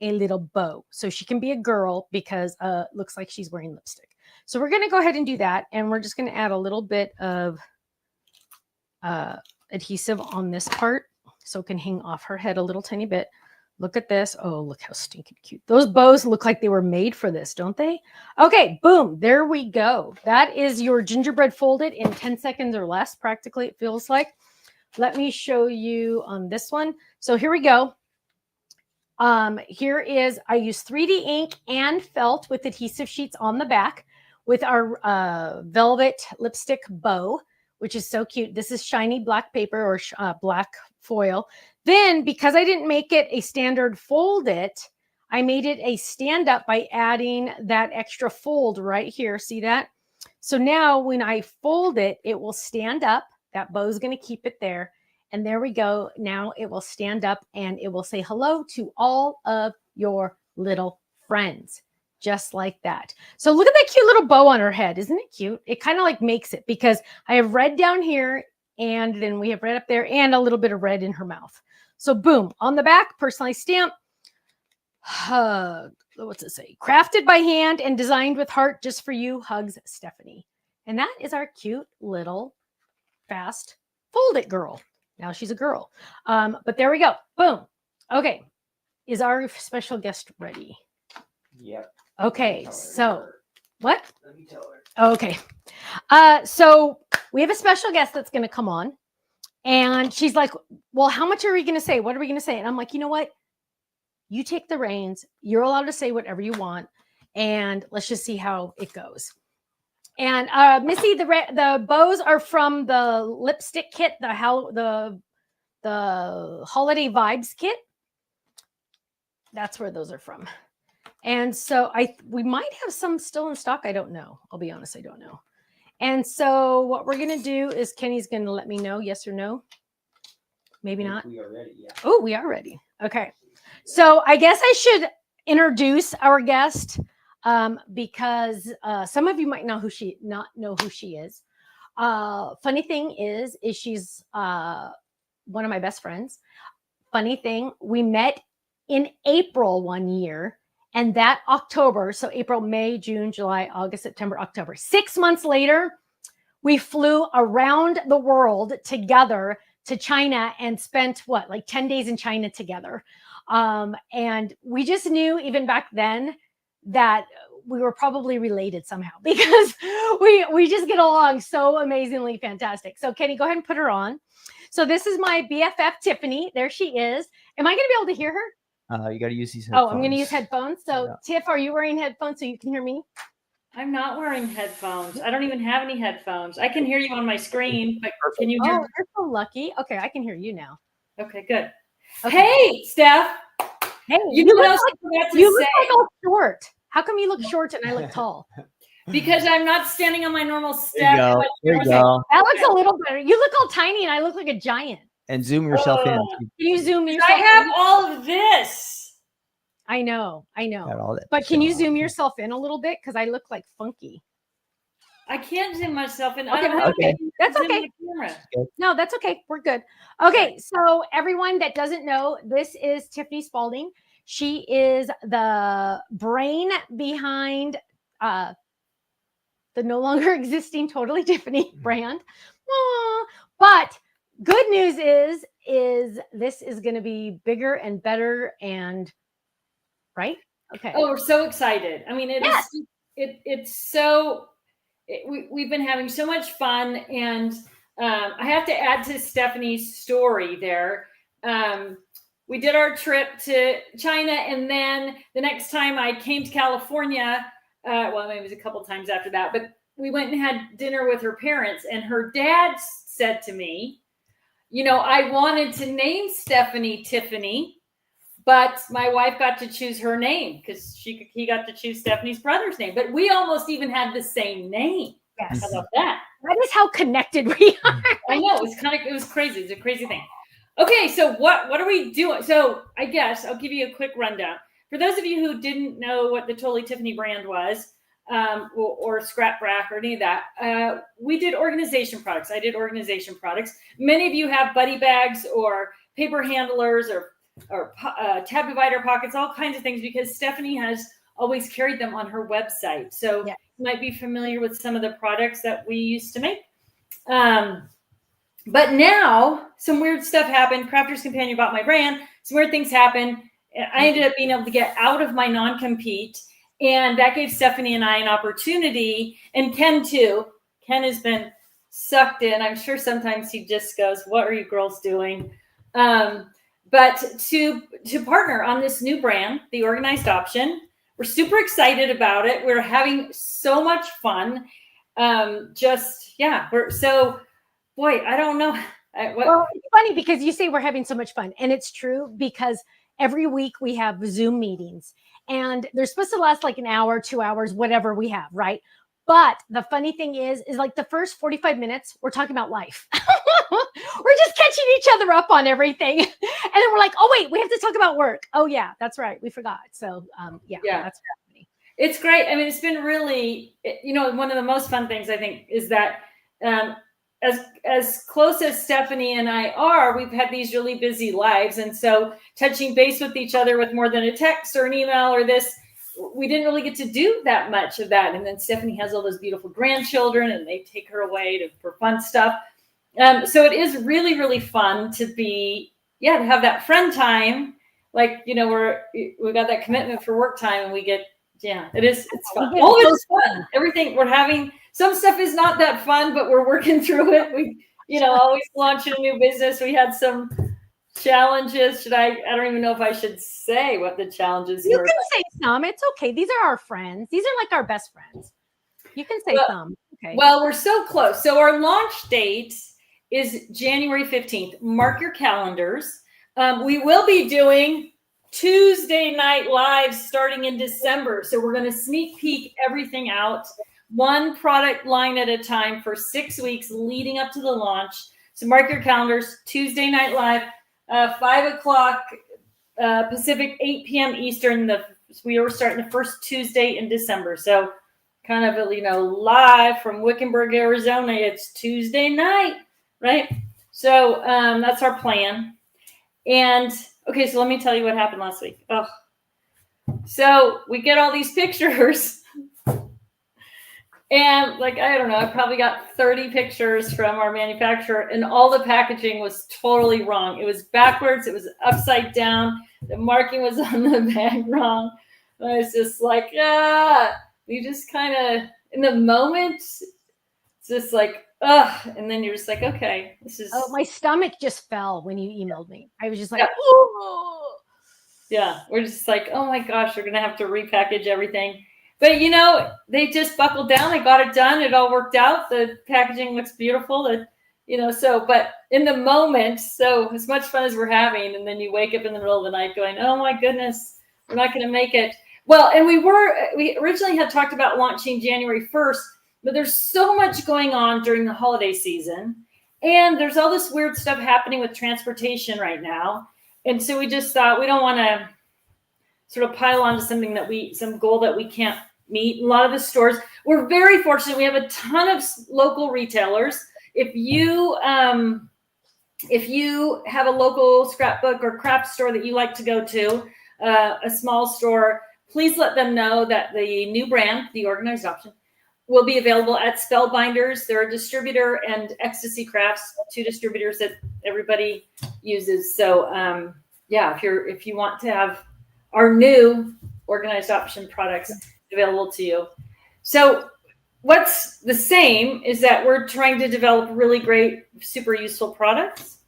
a little bow so she can be a girl, because looks like she's wearing lipstick. So we're going to go ahead and do that. And we're just going to add a little bit of adhesive on this part so it can hang off her head a little tiny bit. Look at this. Oh, look how stinking cute. Those bows look like they were made for this, don't they? Okay, boom. There we go. That is your gingerbread folded in 10 seconds or less, practically, it feels like. Let me show you on this one. So here we go. Here is, I use 3D ink and felt with adhesive sheets on the back with our velvet lipstick bow, which is so cute. This is shiny black paper or black foil. Then, because I didn't make it a standard fold it, I made it a stand up by adding that extra fold right here. See that? So now when I fold it, it will stand up. That bow is going to keep it there. And there we go. Now it will stand up and it will say hello to all of your little friends. Just like that. So look at that cute little bow on her head. Isn't it cute? It kind of like makes it, because I have red down here, and then we have red up there, and a little bit of red in her mouth. So boom, on the back, personalized stamp. What's it say? Crafted by hand and designed with heart just for you. Hugs, Stephanie. And that is our cute little fast fold it girl. Now she's a girl. But there we go. Boom. Okay. Is our special guest ready? Yep. Okay, so what? Let me tell her. Okay. So we have a special guest that's going to come on, and she's like, well, how much are we going to say? What are we going to say? And I'm like, you know what? You take the reins. You're allowed to say whatever you want, and let's just see how it goes. And Missy, the bows are from the lipstick kit, the holiday vibes kit. That's where those are from. And so we might have some still in stock. I don't know. I'll be honest, I don't know. And so what we're going to do is Kenny's going to let me know, yes or no. Maybe not. We are ready, yeah. Oh, we are ready. Okay. So I guess I should introduce our guest, because some of you might not know who she is. Funny thing is she's one of my best friends. Funny thing, we met in April one year. And that October, so April, May, June, July, August, September, October, 6 months later, we flew around the world together to China and spent like 10 days in China together. And we just knew even back then that we were probably related somehow because we just get along so amazingly fantastic. So Kenny, go ahead and put her on. So this is my BFF Tiffany. There she is. Am I going to be able to hear her? You got to use these headphones. Oh, I'm going to use headphones. So Tiff, are you wearing headphones so you can hear me? I'm not wearing headphones. I don't even have any headphones. I can hear you on my screen, but can you hear me? You're so lucky. Okay, I can hear you now. Okay, good. Okay. Hey, Steph. Hey, you look like all short. How come you look short and I look tall? Because I'm not standing on my normal step. There you go. That looks a little better. You look all tiny and I look like a giant. And zoom yourself in. Can you zoom yourself I have all of this. I know. Got all that But can you zoom yourself in a little bit? Because I look like funky. I can't zoom myself in. Okay, that's okay. No, that's okay. We're good. Okay, so everyone that doesn't know, this is Tiffany Spaulding. She is the brain behind the no longer existing Totally Tiffany brand. But good news is this is going to be bigger and better and right? Okay. Oh, we're so excited. I mean, it's so we've been having so much fun, and I have to add to Stephanie's story there. We did our trip to China, and then the next time I came to California, well, maybe it was a couple times after that, but we went and had dinner with her parents, and her dad said to me, I wanted to name Stephanie Tiffany, but my wife got to choose her name because he got to choose Stephanie's brother's name. But we almost even had the same name. Yes. How about that? That is how connected we are. I know. It was crazy. It's a crazy thing. Okay, so what are we doing? So I guess I'll give you a quick rundown. For those of you who didn't know what the Totally Tiffany brand was, or Scrapbooking or any of that, we did organization products. I did organization products. Many of you have buddy bags or paper handlers or tab divider pockets, all kinds of things, because Stephanie has always carried them on her website. So you might be familiar with some of the products that we used to make. But now some weird stuff happened. Crafter's Companion bought my brand. Some weird things happened. I ended up being able to get out of my non-compete, and that gave Stephanie and I an opportunity, and Ken too. Ken has been sucked in. I'm sure sometimes he just goes, "What are you girls doing?" But to partner on this new brand, the Organized Option, we're super excited about it. We're having so much fun. We're so, boy, I don't know. Well, it's funny because you say we're having so much fun, and it's true because every week we have Zoom meetings, and they're supposed to last like an hour, 2 hours, whatever we have, right? But the funny thing is like the first 45 minutes, we're talking about life. We're just catching each other up on everything. And then we're like, oh, wait, we have to talk about work. Oh, yeah, that's right. We forgot. So, that's happening. It's great. I mean, it's been really, one of the most fun things, I think, is that as close as Stephanie and I are, we've had these really busy lives. And so touching base with each other with more than a text or an email or this, we didn't really get to do that much of that. And then Stephanie has all those beautiful grandchildren, and they take her away for fun stuff. So it is really, really fun to have that friend time. Like, we got that commitment for work time, and it's fun. All of it's fun. Everything we're having, some stuff is not that fun, but we're working through it. We, always launching a new business. We had some challenges. I don't even know if I should say what the challenges were. You can say some. It's okay. These are our friends. These are like our best friends. You can say some. Okay. Well, we're so close. So our launch date is January 15th. Mark your calendars. We will be doing Tuesday night lives starting in December. So we're going to sneak peek everything out, one product line at a time for 6 weeks leading up to the launch. So mark your calendars. Tuesday night live, 5 o'clock Pacific, 8 p.m. Eastern. We are starting the first Tuesday in December. So kind of, live from Wickenburg, Arizona. It's Tuesday night, right? So that's our plan. And okay, so let me tell you what happened last week. Oh, so we get all these pictures, and I don't know, I probably got 30 pictures from our manufacturer, and all the packaging was totally wrong. It was backwards. It was upside down. The marking was on the bag wrong. I was just like, you just kind of, in the moment, it's just like, ugh. And then you're just like, okay, this is. Oh, my stomach just fell when you emailed me. I was just like, Yeah. oh. Yeah, we're just like, oh my gosh, we're going to have to repackage everything. But, you know, they just buckled down. They got it done. It all worked out. The packaging looks beautiful. You know, so, but in the moment, so as much fun as we're having, and then you wake up in the middle of the night going, oh my goodness, we're not going to make it. Well, and we originally had talked about launching January 1st, but there's so much going on during the holiday season. And there's all this weird stuff happening with transportation right now. And so we just thought we don't want to sort of pile onto something some goal that we can't meet. A lot of the stores, we're very fortunate. We have a ton of local retailers. If you have a local scrapbook or craft store that you like to go to, a small store, please let them know that the new brand, the Organized Option, will be available at Spellbinders. They're a distributor, and Ecstasy Crafts, 2 distributors that everybody uses. So yeah, if you want to have our new Organized Option products available to you. So what's the same is that we're trying to develop really great, super useful products.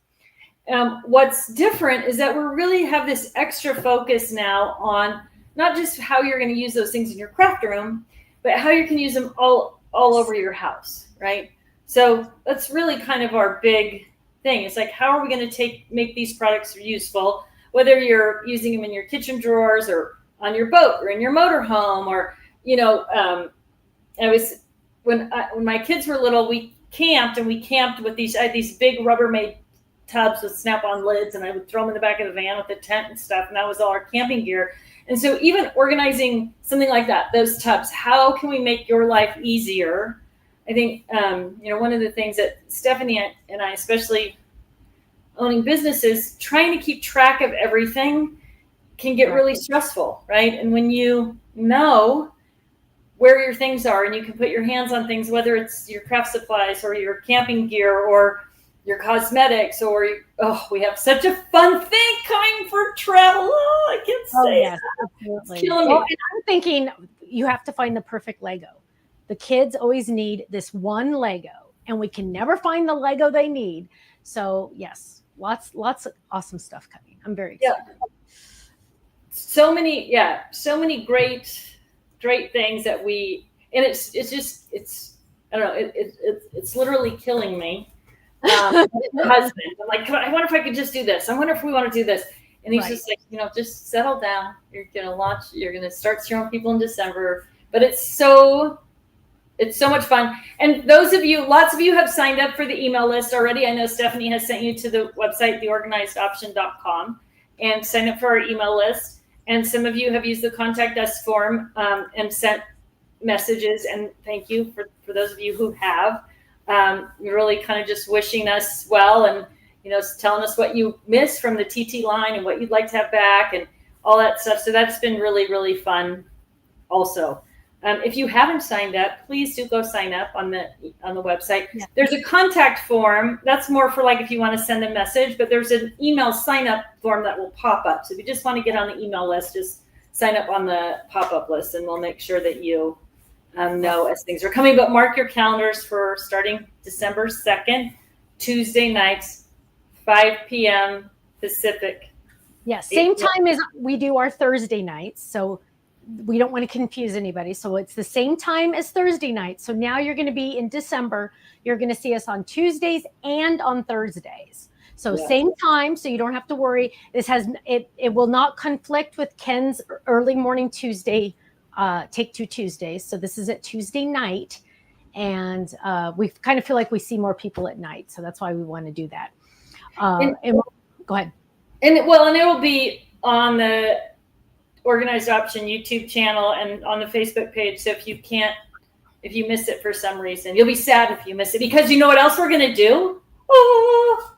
What's different is that we really have this extra focus now on not just how you're going to use those things in your craft room, but how you can use them all over your house, right? So that's really kind of our big thing. It's like, how are we going to make these products useful, whether you're using them in your kitchen drawers or on your boat or in your motorhome, or, you know, when my kids were little, we camped with I had these big Rubbermaid tubs with snap-on lids, and I would throw them in the back of the van with the tent and stuff, and that was all our camping gear. And so even organizing something like that, those tubs, how can we make your life easier? I think, you know, one of the things that Stephanie and I, especially owning businesses, trying to keep track of everything can get really stressful, right? And when you know where your things are and you can put your hands on things, whether it's your craft supplies or your camping gear or your cosmetics, or we have such a fun thing coming for travel. Oh, I can't say yes, it. absolutely. It's killing me. Well, and I'm thinking you have to find the perfect Lego. The kids always need this one Lego, and we can never find the Lego they need. So yes, lots of awesome stuff coming. I'm very excited. Yeah. So many great things that it's I don't know, it's literally killing me. Husband, I'm like, I wonder if I could just do this. I wonder if we want to do this. And he's just like, you know, just settle down. You're gonna start showing people in December. But it's so much fun. And lots of you have signed up for the email list already. I know Stephanie has sent you to the website, theorganizedoption.com, and signed up for our email list. And some of you have used the contact us form and sent messages. And thank you for those of you who have. You're really kind of just wishing us well, and, you know, telling us what you missed from the TT line and what you'd like to have back and all that stuff. So that's been really, really fun also. If you haven't signed up, please do go sign up on the website. Yeah. There's a contact form. That's more for like if you want to send a message, but there's an email sign up form that will pop up. So if you just want to get on the email list, just sign up on the pop-up list, and we'll make sure that you know as things are coming. But mark your calendars for starting December 2nd, Tuesday nights, 5 p.m. Pacific. Yeah, same time as we do our Thursday nights. So we don't want to confuse anybody. So it's the same time as Thursday night. So now you're going to be in December. You're going to see us on Tuesdays and on Thursdays. So same time. So you don't have to worry. It will not conflict with Ken's early morning Tuesday, Take Two Tuesdays. So this is at Tuesday night. And we kind of feel like we see more people at night. So that's why we want to do that. Go ahead. And it will be on the Organized Option YouTube channel and on the Facebook page. So if you miss it for some reason, you'll be sad if you miss it, because you know what else we're going to do? Oh,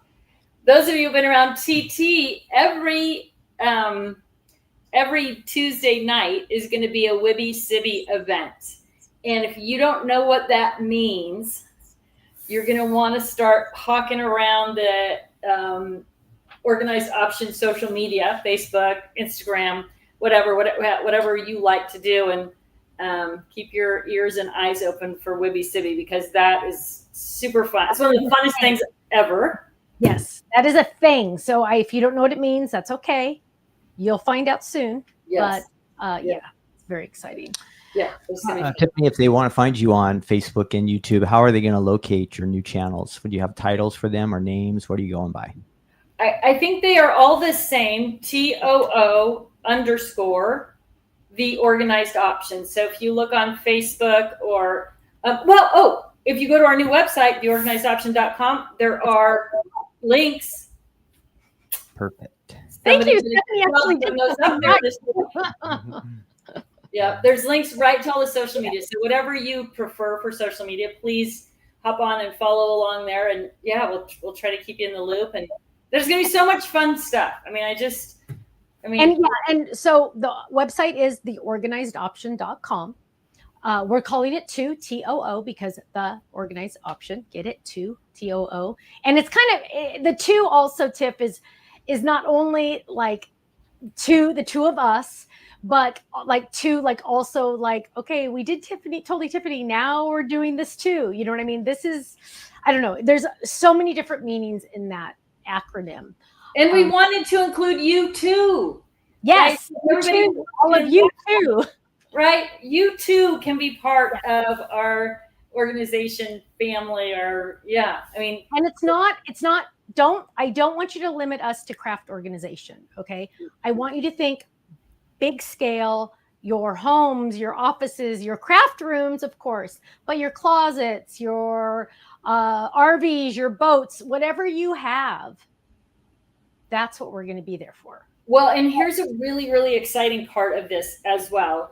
those of you who've been around TT, every Tuesday night is going to be a Wibby Sibby event. And if you don't know what that means, you're going to want to start hawking around the Organized Option social media, Facebook, Instagram, whatever you like to do, and keep your ears and eyes open for Wibby Sibby, because that is super fun. It's one of the funnest things ever. Yes, that is a thing. So if you don't know what it means, that's okay. You'll find out soon. Yes. But yeah, it's very exciting. Yeah. It's gonna be fun. Tiffany, if they want to find you on Facebook and YouTube, how are they going to locate your new channels? Would you have titles for them or names? What are you going by? I think they are all the same, TOO _ the organized option. So if you look on Facebook or, if you go to our new website, theorganizedoption.com, there are links. Perfect. Thank you. Yeah, there's links right to all the social media. So whatever you prefer for social media, please hop on and follow along there. And yeah, we'll try to keep you in the loop. And there's going to be so much fun stuff. And so the website is theorganizedoption.com. We're calling it TOO because the organized option, get it, TOO. And it's kind of the two also, Tiff, is not only like the two of us, but like two, like also like, okay, we did totally Tiffany. Now we're doing this too. You know what I mean? This is, I don't know. There's so many different meanings in that acronym. And we wanted to include you too. Yes, right? you too. All of you too. Right? You too can be part of our organization family, or and it's not I don't want you to limit us to craft organization. Okay. I want you to think big scale, your homes, your offices, your craft rooms, of course, but your closets, your RVs, your boats, whatever you have, that's what we're going to be there for. Well, and here's a really, really exciting part of this as well,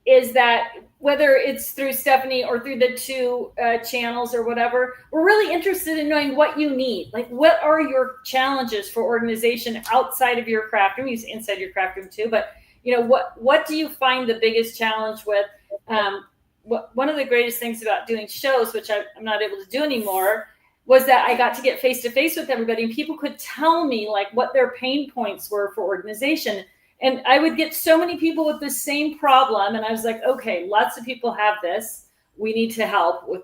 is that whether it's through Stephanie or through the two channels or whatever, we're really interested in knowing what you need. Like, what are your challenges for organization outside of your craft room? Use inside your craft room too, but what do you find the biggest challenge with? One of the greatest things about doing shows, which I'm not able to do anymore, was that I got to get face to face with everybody, and people could tell me like what their pain points were for organization. And I would get so many people with the same problem. And I was like, okay, lots of people have this. We need to help with,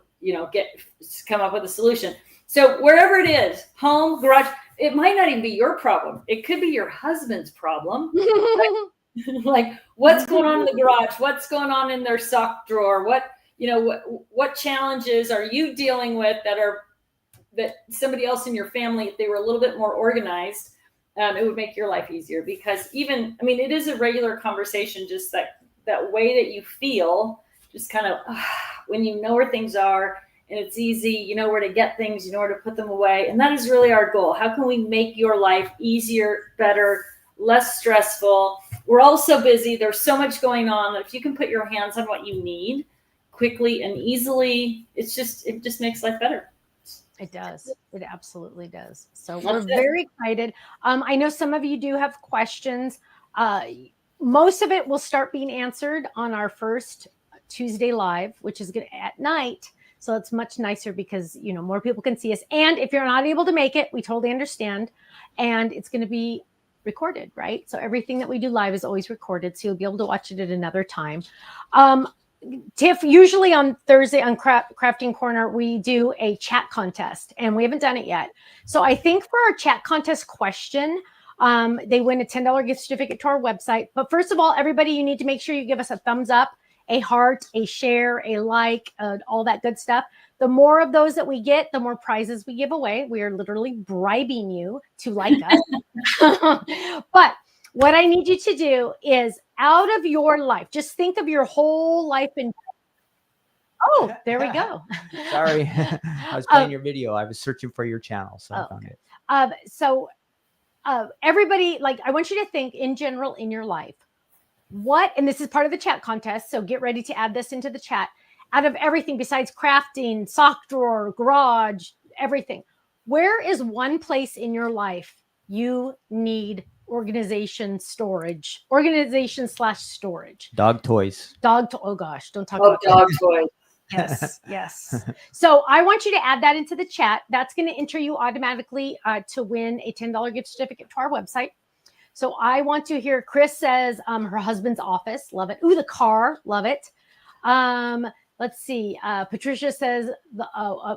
come up with a solution. So wherever it is, home, garage, it might not even be your problem. It could be your husband's problem. Like what's going on in the garage? What's going on in their sock drawer? What challenges are you dealing with that somebody else in your family, if they were a little bit more organized, it would make your life easier. Because it is a regular conversation, just that way that you feel, just kind of when you know where things are and it's easy, you know where to get things, you know where to put them away. And that is really our goal. How can we make your life easier, better, less stressful? We're all so busy. There's so much going on that if you can put your hands on what you need quickly and easily, it just makes life better. It does. It absolutely does. So we're very excited. I know some of you do have questions. Most of it will start being answered on our first Tuesday live, which is at night. So it's much nicer because, more people can see us. And if you're not able to make it, we totally understand. And it's going to be recorded, right? So everything that we do live is always recorded. So you'll be able to watch it at another time. Tiff, usually on Thursday on Crafting Corner, we do a chat contest, and we haven't done it yet. So I think for our chat contest question, they win a $10 gift certificate to our website. But first of all, everybody, you need to make sure you give us a thumbs up, a heart, a share, a like, all that good stuff. The more of those that we get, the more prizes we give away. We are literally bribing you to like us. But what I need you to do is, out of your life, just think of your whole life. Oh, there we go. Sorry. I was playing your video. I was searching for your channel, so I found it. Everybody, I want you to think in general in your life, and this is part of the chat contest, so get ready to add this into the chat. Out of everything besides crafting, sock drawer, garage, everything, where is one place in your life you need organization/storage? Dog toys. Oh gosh, don't talk about dog toys. Yes. So I want you to add that into the chat. That's going to enter you automatically to win a $10 gift certificate to our website. So I want to hear, Chris says her husband's office. Love it. Ooh, the car. Love it. Let's see. Patricia says the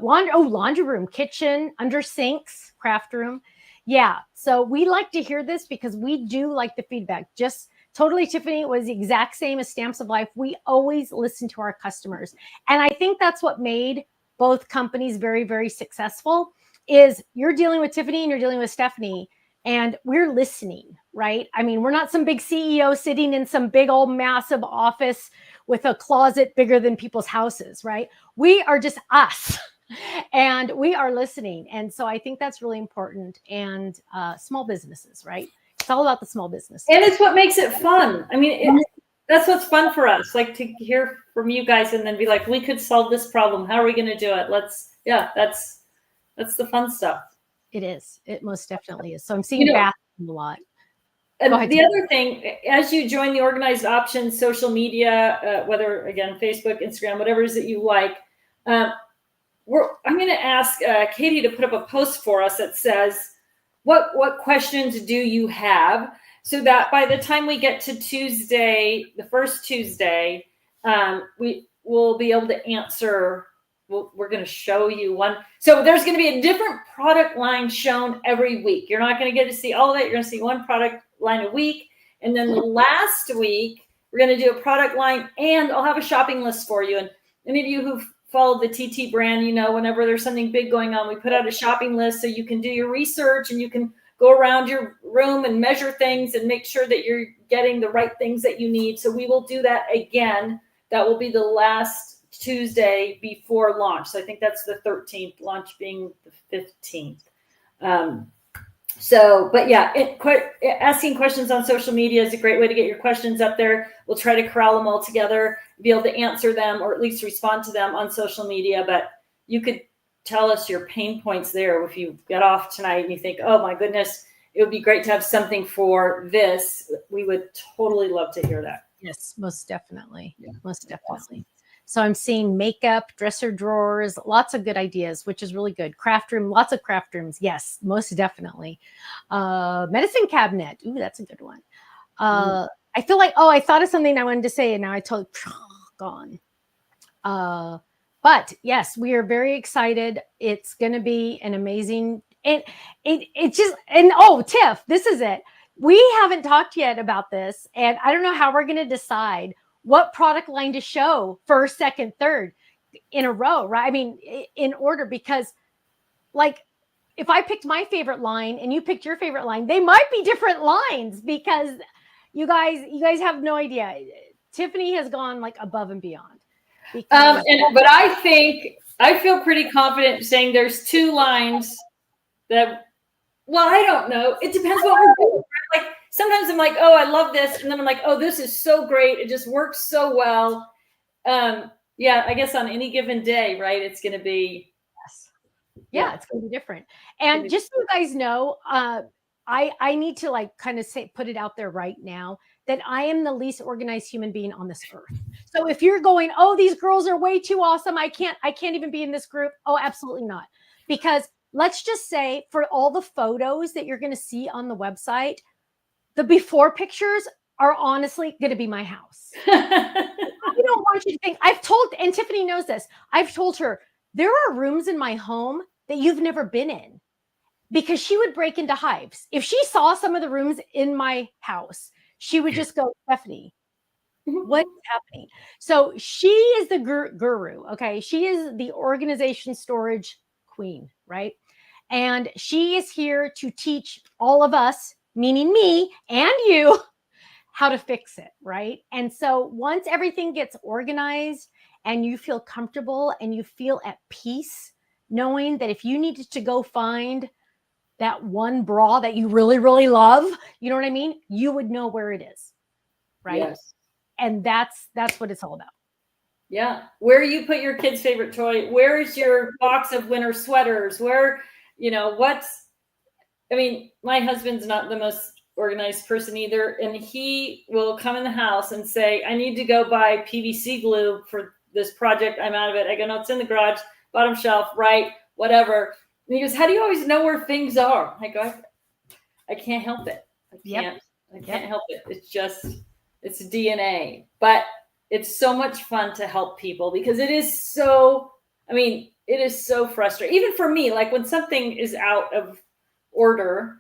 laundry room, kitchen, under sinks, craft room. Yeah. So we like to hear this because we do like the feedback. Just totally, Tiffany, it was the exact same as Stamps of Life. We always listen to our customers. And I think that's what made both companies very, very successful is you're dealing with Tiffany and you're dealing with Stephanie. And we're listening, right? I mean, we're not some big CEO sitting in some big old massive office with a closet bigger than people's houses, right? We are just us and we are listening. And so I think that's really important. And small businesses, right? It's all about the small business. And it's what makes it fun. I mean, that's what's fun for us, like to hear from you guys and then be like, we could solve this problem. How are we going to do it? That's the fun stuff. It is. It most definitely is. So I'm seeing bathroom a lot. And the other thing, as you join the Organized Options social media, whether again Facebook, Instagram, whatever it is that you like, I'm going to ask Katie to put up a post for us that says, what questions do you have, so that by the time we get to Tuesday, the first Tuesday, we will be able to answer. We're going to show you one. So there's going to be a different product line shown every week. You're not going to get to see all of it. You're going to see one product line a week. And then the last week, we're going to do a product line, and I'll have a shopping list for you. And any of you who've followed the TT brand, whenever there's something big going on, we put out a shopping list so you can do your research and you can go around your room and measure things and make sure that you're getting the right things that you need. So we will do that again. That will be the last Tuesday before launch. So I think that's the 13th, launch being the 15th. But yeah, asking questions on social media is a great way to get your questions up there. We'll try to corral them all together, be able to answer them or at least respond to them on social media. But you could tell us your pain points there. If you get off tonight and you think, oh my goodness, it would be great to have something for this, we would totally love to hear that. Yes, most definitely. Yeah. Most definitely. Awesome. So I'm seeing makeup, dresser drawers, lots of good ideas, which is really good. Craft room, lots of craft rooms. Yes, most definitely. Medicine cabinet. Ooh, that's a good one. I feel like, I thought of something I wanted to say and now I totally gone. But yes, we are very excited. It's going to be an amazing, Tiff, this is it. We haven't talked yet about this, and I don't know how we're going to decide what product line to show first, second, third in a row, right? I mean, in order, because like if I picked my favorite line and you picked your favorite line, they might be different lines because you guys have no idea. Tiffany has gone like above and beyond. But I feel pretty confident saying there's two lines that, I don't know. It depends what we're doing. Like sometimes I'm like, oh, I love this. And then I'm like, oh, this is so great. It just works so well. I guess on any given day, right? It's going to be. Yes. Yeah, it's going to be different. And just so you guys know, I need to like kind of put it out there right now that I am the least organized human being on this earth. So if you're going, oh, these girls are way too awesome, I can't even be in this group. Oh, absolutely not. Because let's just say for all the photos that you're going to see on the website, the before pictures are honestly going to be my house. I don't want you to think, and Tiffany knows this, I've told her, there are rooms in my home that you've never been in, because she would break into hives. If she saw some of the rooms in my house, she would just go, Stephanie, what's happening? So she is the guru, okay? She is the organization storage queen, right? And she is here to teach all of us, meaning me and you, how to fix it, right? And so once everything gets organized and you feel comfortable and you feel at peace, knowing that if you needed to go find that one bra that you really, really love, you know what I mean? You would know where it is, right? Yes. And that's what it's all about. Yeah. Where you put your kid's favorite toy, where's your box of winter sweaters? Where, my husband's not the most organized person either. And he will come in the house and say, I need to go buy PVC glue for this project. I'm out of it. I go, no, it's in the garage, bottom shelf, right, whatever. And he goes, how do you always know where things are? I go, I can't help it. I can't I can't help it. It's DNA. But it's so much fun to help people because it is so frustrating. Even for me, like when something is out of order,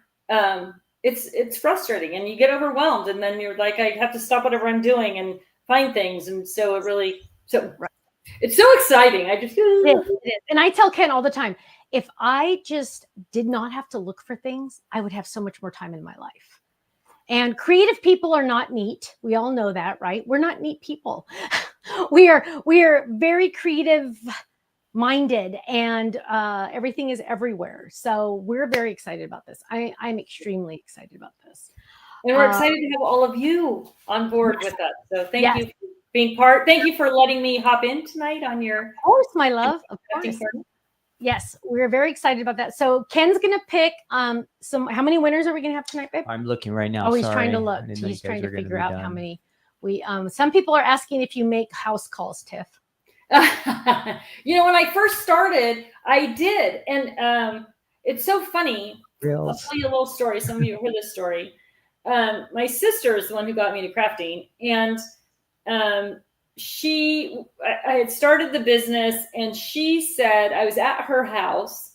it's frustrating and you get overwhelmed and then you're like, I have to stop whatever I'm doing and find things. And so it's so exciting. I just it is. And I tell Ken all the time, if I just did not have to look for things, I would have so much more time in my life. And creative people are not neat. We all know that, right? We're not neat people. we are very creative minded, and everything is everywhere. So we're very excited about this. I'm extremely excited about this. And we're excited to have all of you on board with us. So thank you for being part. Thank you for letting me hop in tonight on your. Of course, my love. Of course. Yes, we're very excited about that. So Ken's going to pick how many winners are we going to have tonight, babe? I'm looking right now. Oh, he's trying to look. He's trying to figure out how many. Some people are asking if you make house calls, Tiff. When I first started, I did. And it's so funny. I'll tell you a little story. Some of you have heard this story. My sister is the one who got me to crafting. And I had started the business, and she said, I was at her house,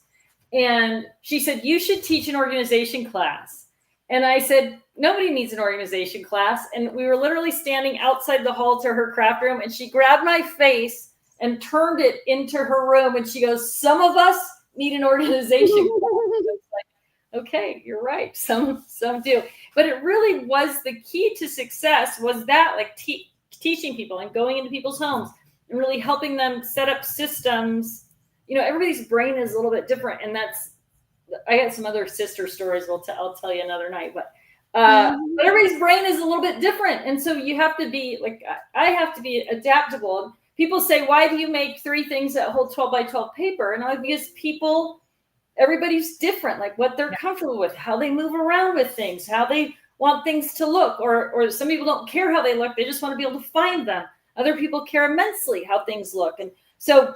and she said, you should teach an organization class. And I said, nobody needs an organization class. And we were literally standing outside the hall to her craft room, and she grabbed my face and turned it into her room. And she goes, some of us need an organization class. Like, okay, you're right. Some do. But it really was the key to success was that, like, teaching people and going into people's homes and really helping them set up systems. Everybody's brain is a little bit different. And I got some other sister stories I'll tell you another night. But everybody's brain is a little bit different. And so you have to be I have to be adaptable. People say, why do you make 3 things that hold 12 by 12 paper? And because everybody's different, like what they're comfortable with, how they move around with things, how they want things to look, or some people don't care how they look. They just want to be able to find them. Other people care immensely how things look. And so,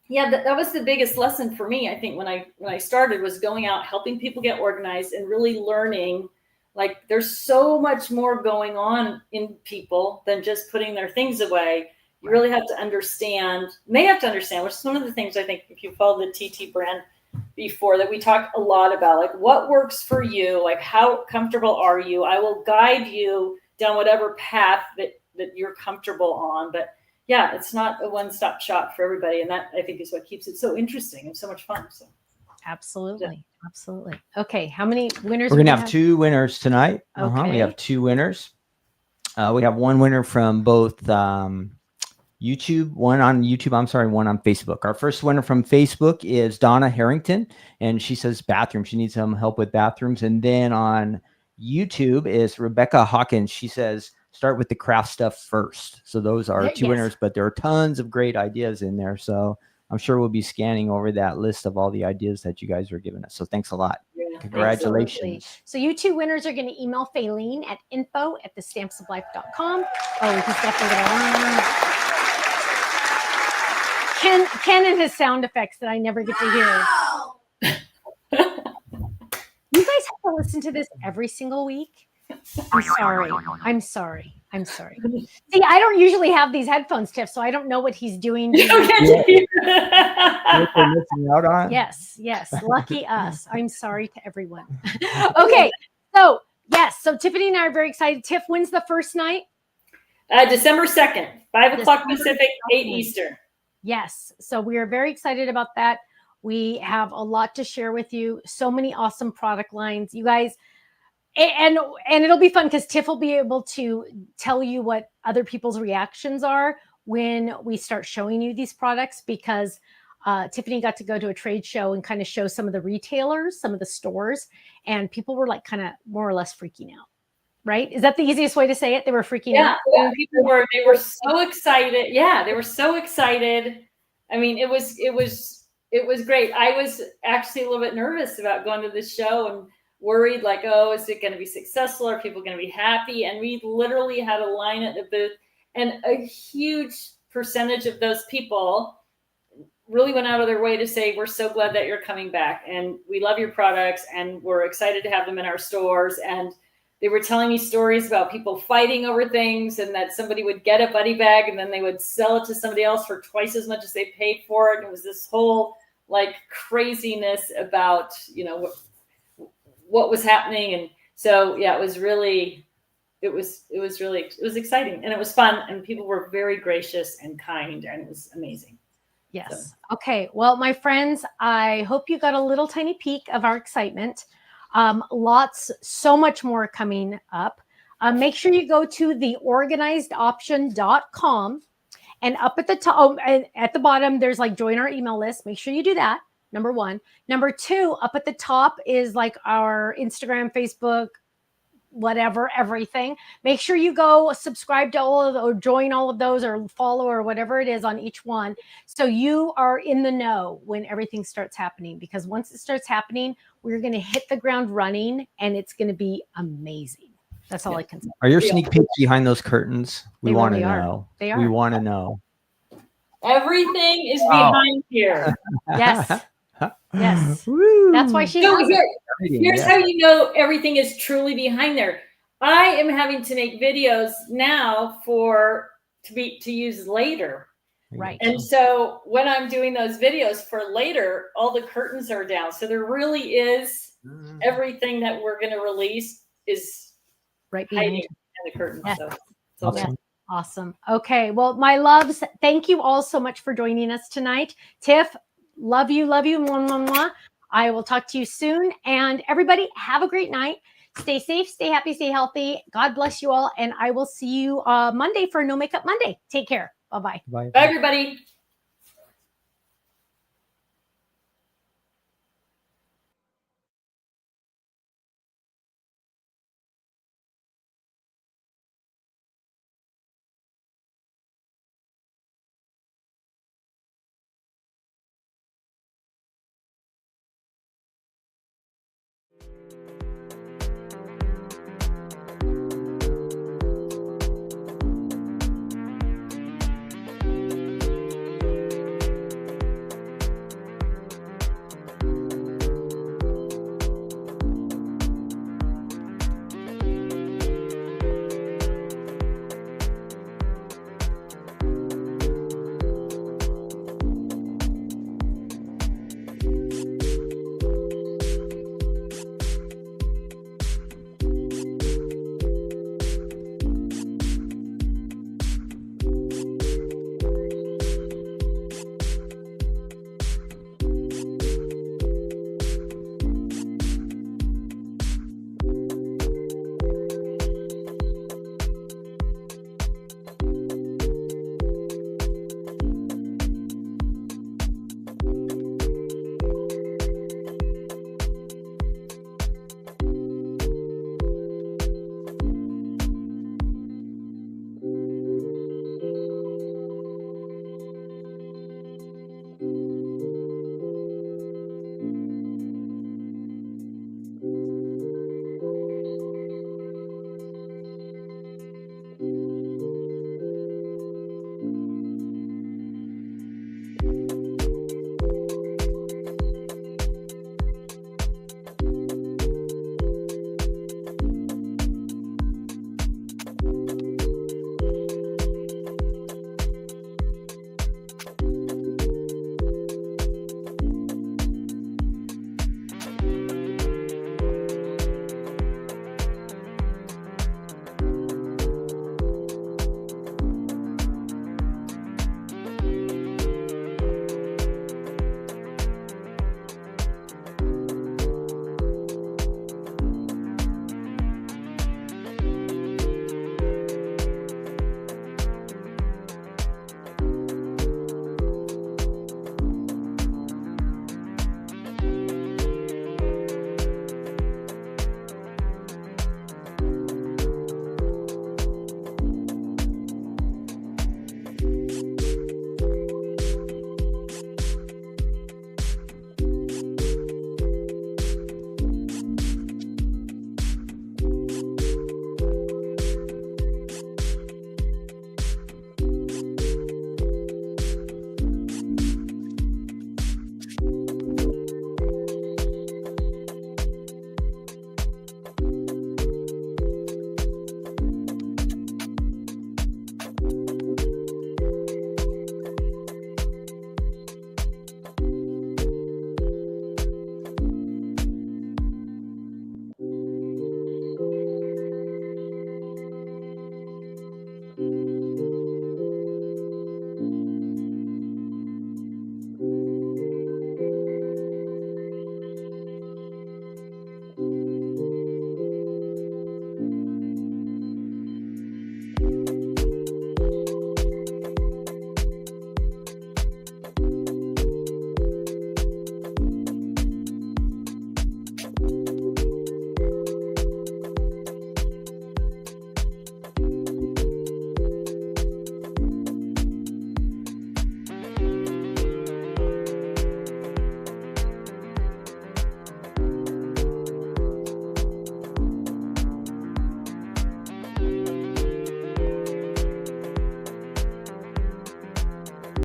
that was the biggest lesson for me. I think when I started was going out, helping people get organized and really learning, like there's so much more going on in people than just putting their things away. You really have to understand, and they have to understand, which is one of the things I think if you follow the TT brand before that we talk a lot about, like what works for you, like how comfortable are you? I will guide you down whatever path that you're comfortable on. But it's not a one-stop shop for everybody. And that I think is what keeps it so interesting and so much fun. So absolutely. Okay. How many winners? We're going to have 2 winners tonight. Okay. We have 2 winners. We have one winner from both YouTube, one on Facebook. Our first winner from Facebook is Donna Harrington, and she says bathroom. She needs some help with bathrooms. And then on YouTube is Rebecca Hawkins. She says start with the craft stuff first. So those are 2 winners, but there are tons of great ideas in there. So I'm sure we'll be scanning over that list of all the ideas that you guys are giving us. So thanks a lot. Yeah, congratulations. Absolutely. So you 2 winners are going to email Faylene at info@thestampsoflife.com. Oh, he's definitely Ken and his sound effects that I never get to hear. You guys have to listen to this every single week. I'm sorry. See, I don't usually have these headphones, Tiff, so I don't know what he's doing. Yes. Lucky us. I'm sorry to everyone. Okay. So Tiffany and I are very excited. Tiff, when's the first night? December 2nd, 5 o'clock Pacific, 8 Eastern. Yes. So we are very excited about that. We have a lot to share with you. So many awesome product lines, you guys. And it'll be fun because Tiff will be able to tell you what other people's reactions are when we start showing you these products, because Tiffany got to go to a trade show and kind of show some of the retailers, some of the stores, and people were like kind of more or less freaking out. Right? Is that the easiest way to say it? They were freaking out. Yeah, they were so excited. Yeah, they were so excited. I mean, it was great. I was actually a little bit nervous about going to this show and worried, like, oh, is it going to be successful? Are people going to be happy? And we literally had a line at the booth, and a huge percentage of those people really went out of their way to say, we're so glad that you're coming back, and we love your products, and we're excited to have them in our stores. And they were telling me stories about people fighting over things, and that somebody would get a buddy bag and then they would sell it to somebody else for twice as much as they paid for it. And it was this whole like craziness about, you know, what was happening. And so, yeah, it was exciting, and it was fun, and people were very gracious and kind, and it was amazing. Yes. Okay. Well, my friends, I hope you got a little tiny peek of our excitement. So much more coming up. Make sure you go to theorganizedoption.com, and up at the top, at the bottom, there's like join our email list. Make sure you do that. Number one. Number two, up at the top is like our Instagram, Facebook, whatever, everything. Make sure you go subscribe to all of or join all of those or follow or whatever it is on each one, so you are in the know when everything starts happening, because once it starts happening, we're going to hit the ground running and it's going to be amazing. That's all I can say. Are your sneak peeks behind those curtains? We want to know. They are. We want to know. Everything is behind here. Yes. Yes. Woo. That's why she So has it. here's how you know everything is truly behind there. I am having to make videos now to use later. Right. And so when I'm doing those videos for later, all the curtains are down. So there really is everything that we're going to release is right behind hiding in the curtains. Yes. So Awesome. Awesome. Okay. Well, my loves, thank you all so much for joining us tonight. Tiff, love you. Mwah, mwah, mwah. I will talk to you soon. And everybody, have a great night. Stay safe, stay happy, stay healthy. God bless you all. And I will see you Monday for No Makeup Monday. Take care. Bye-bye. Bye. bye, everybody.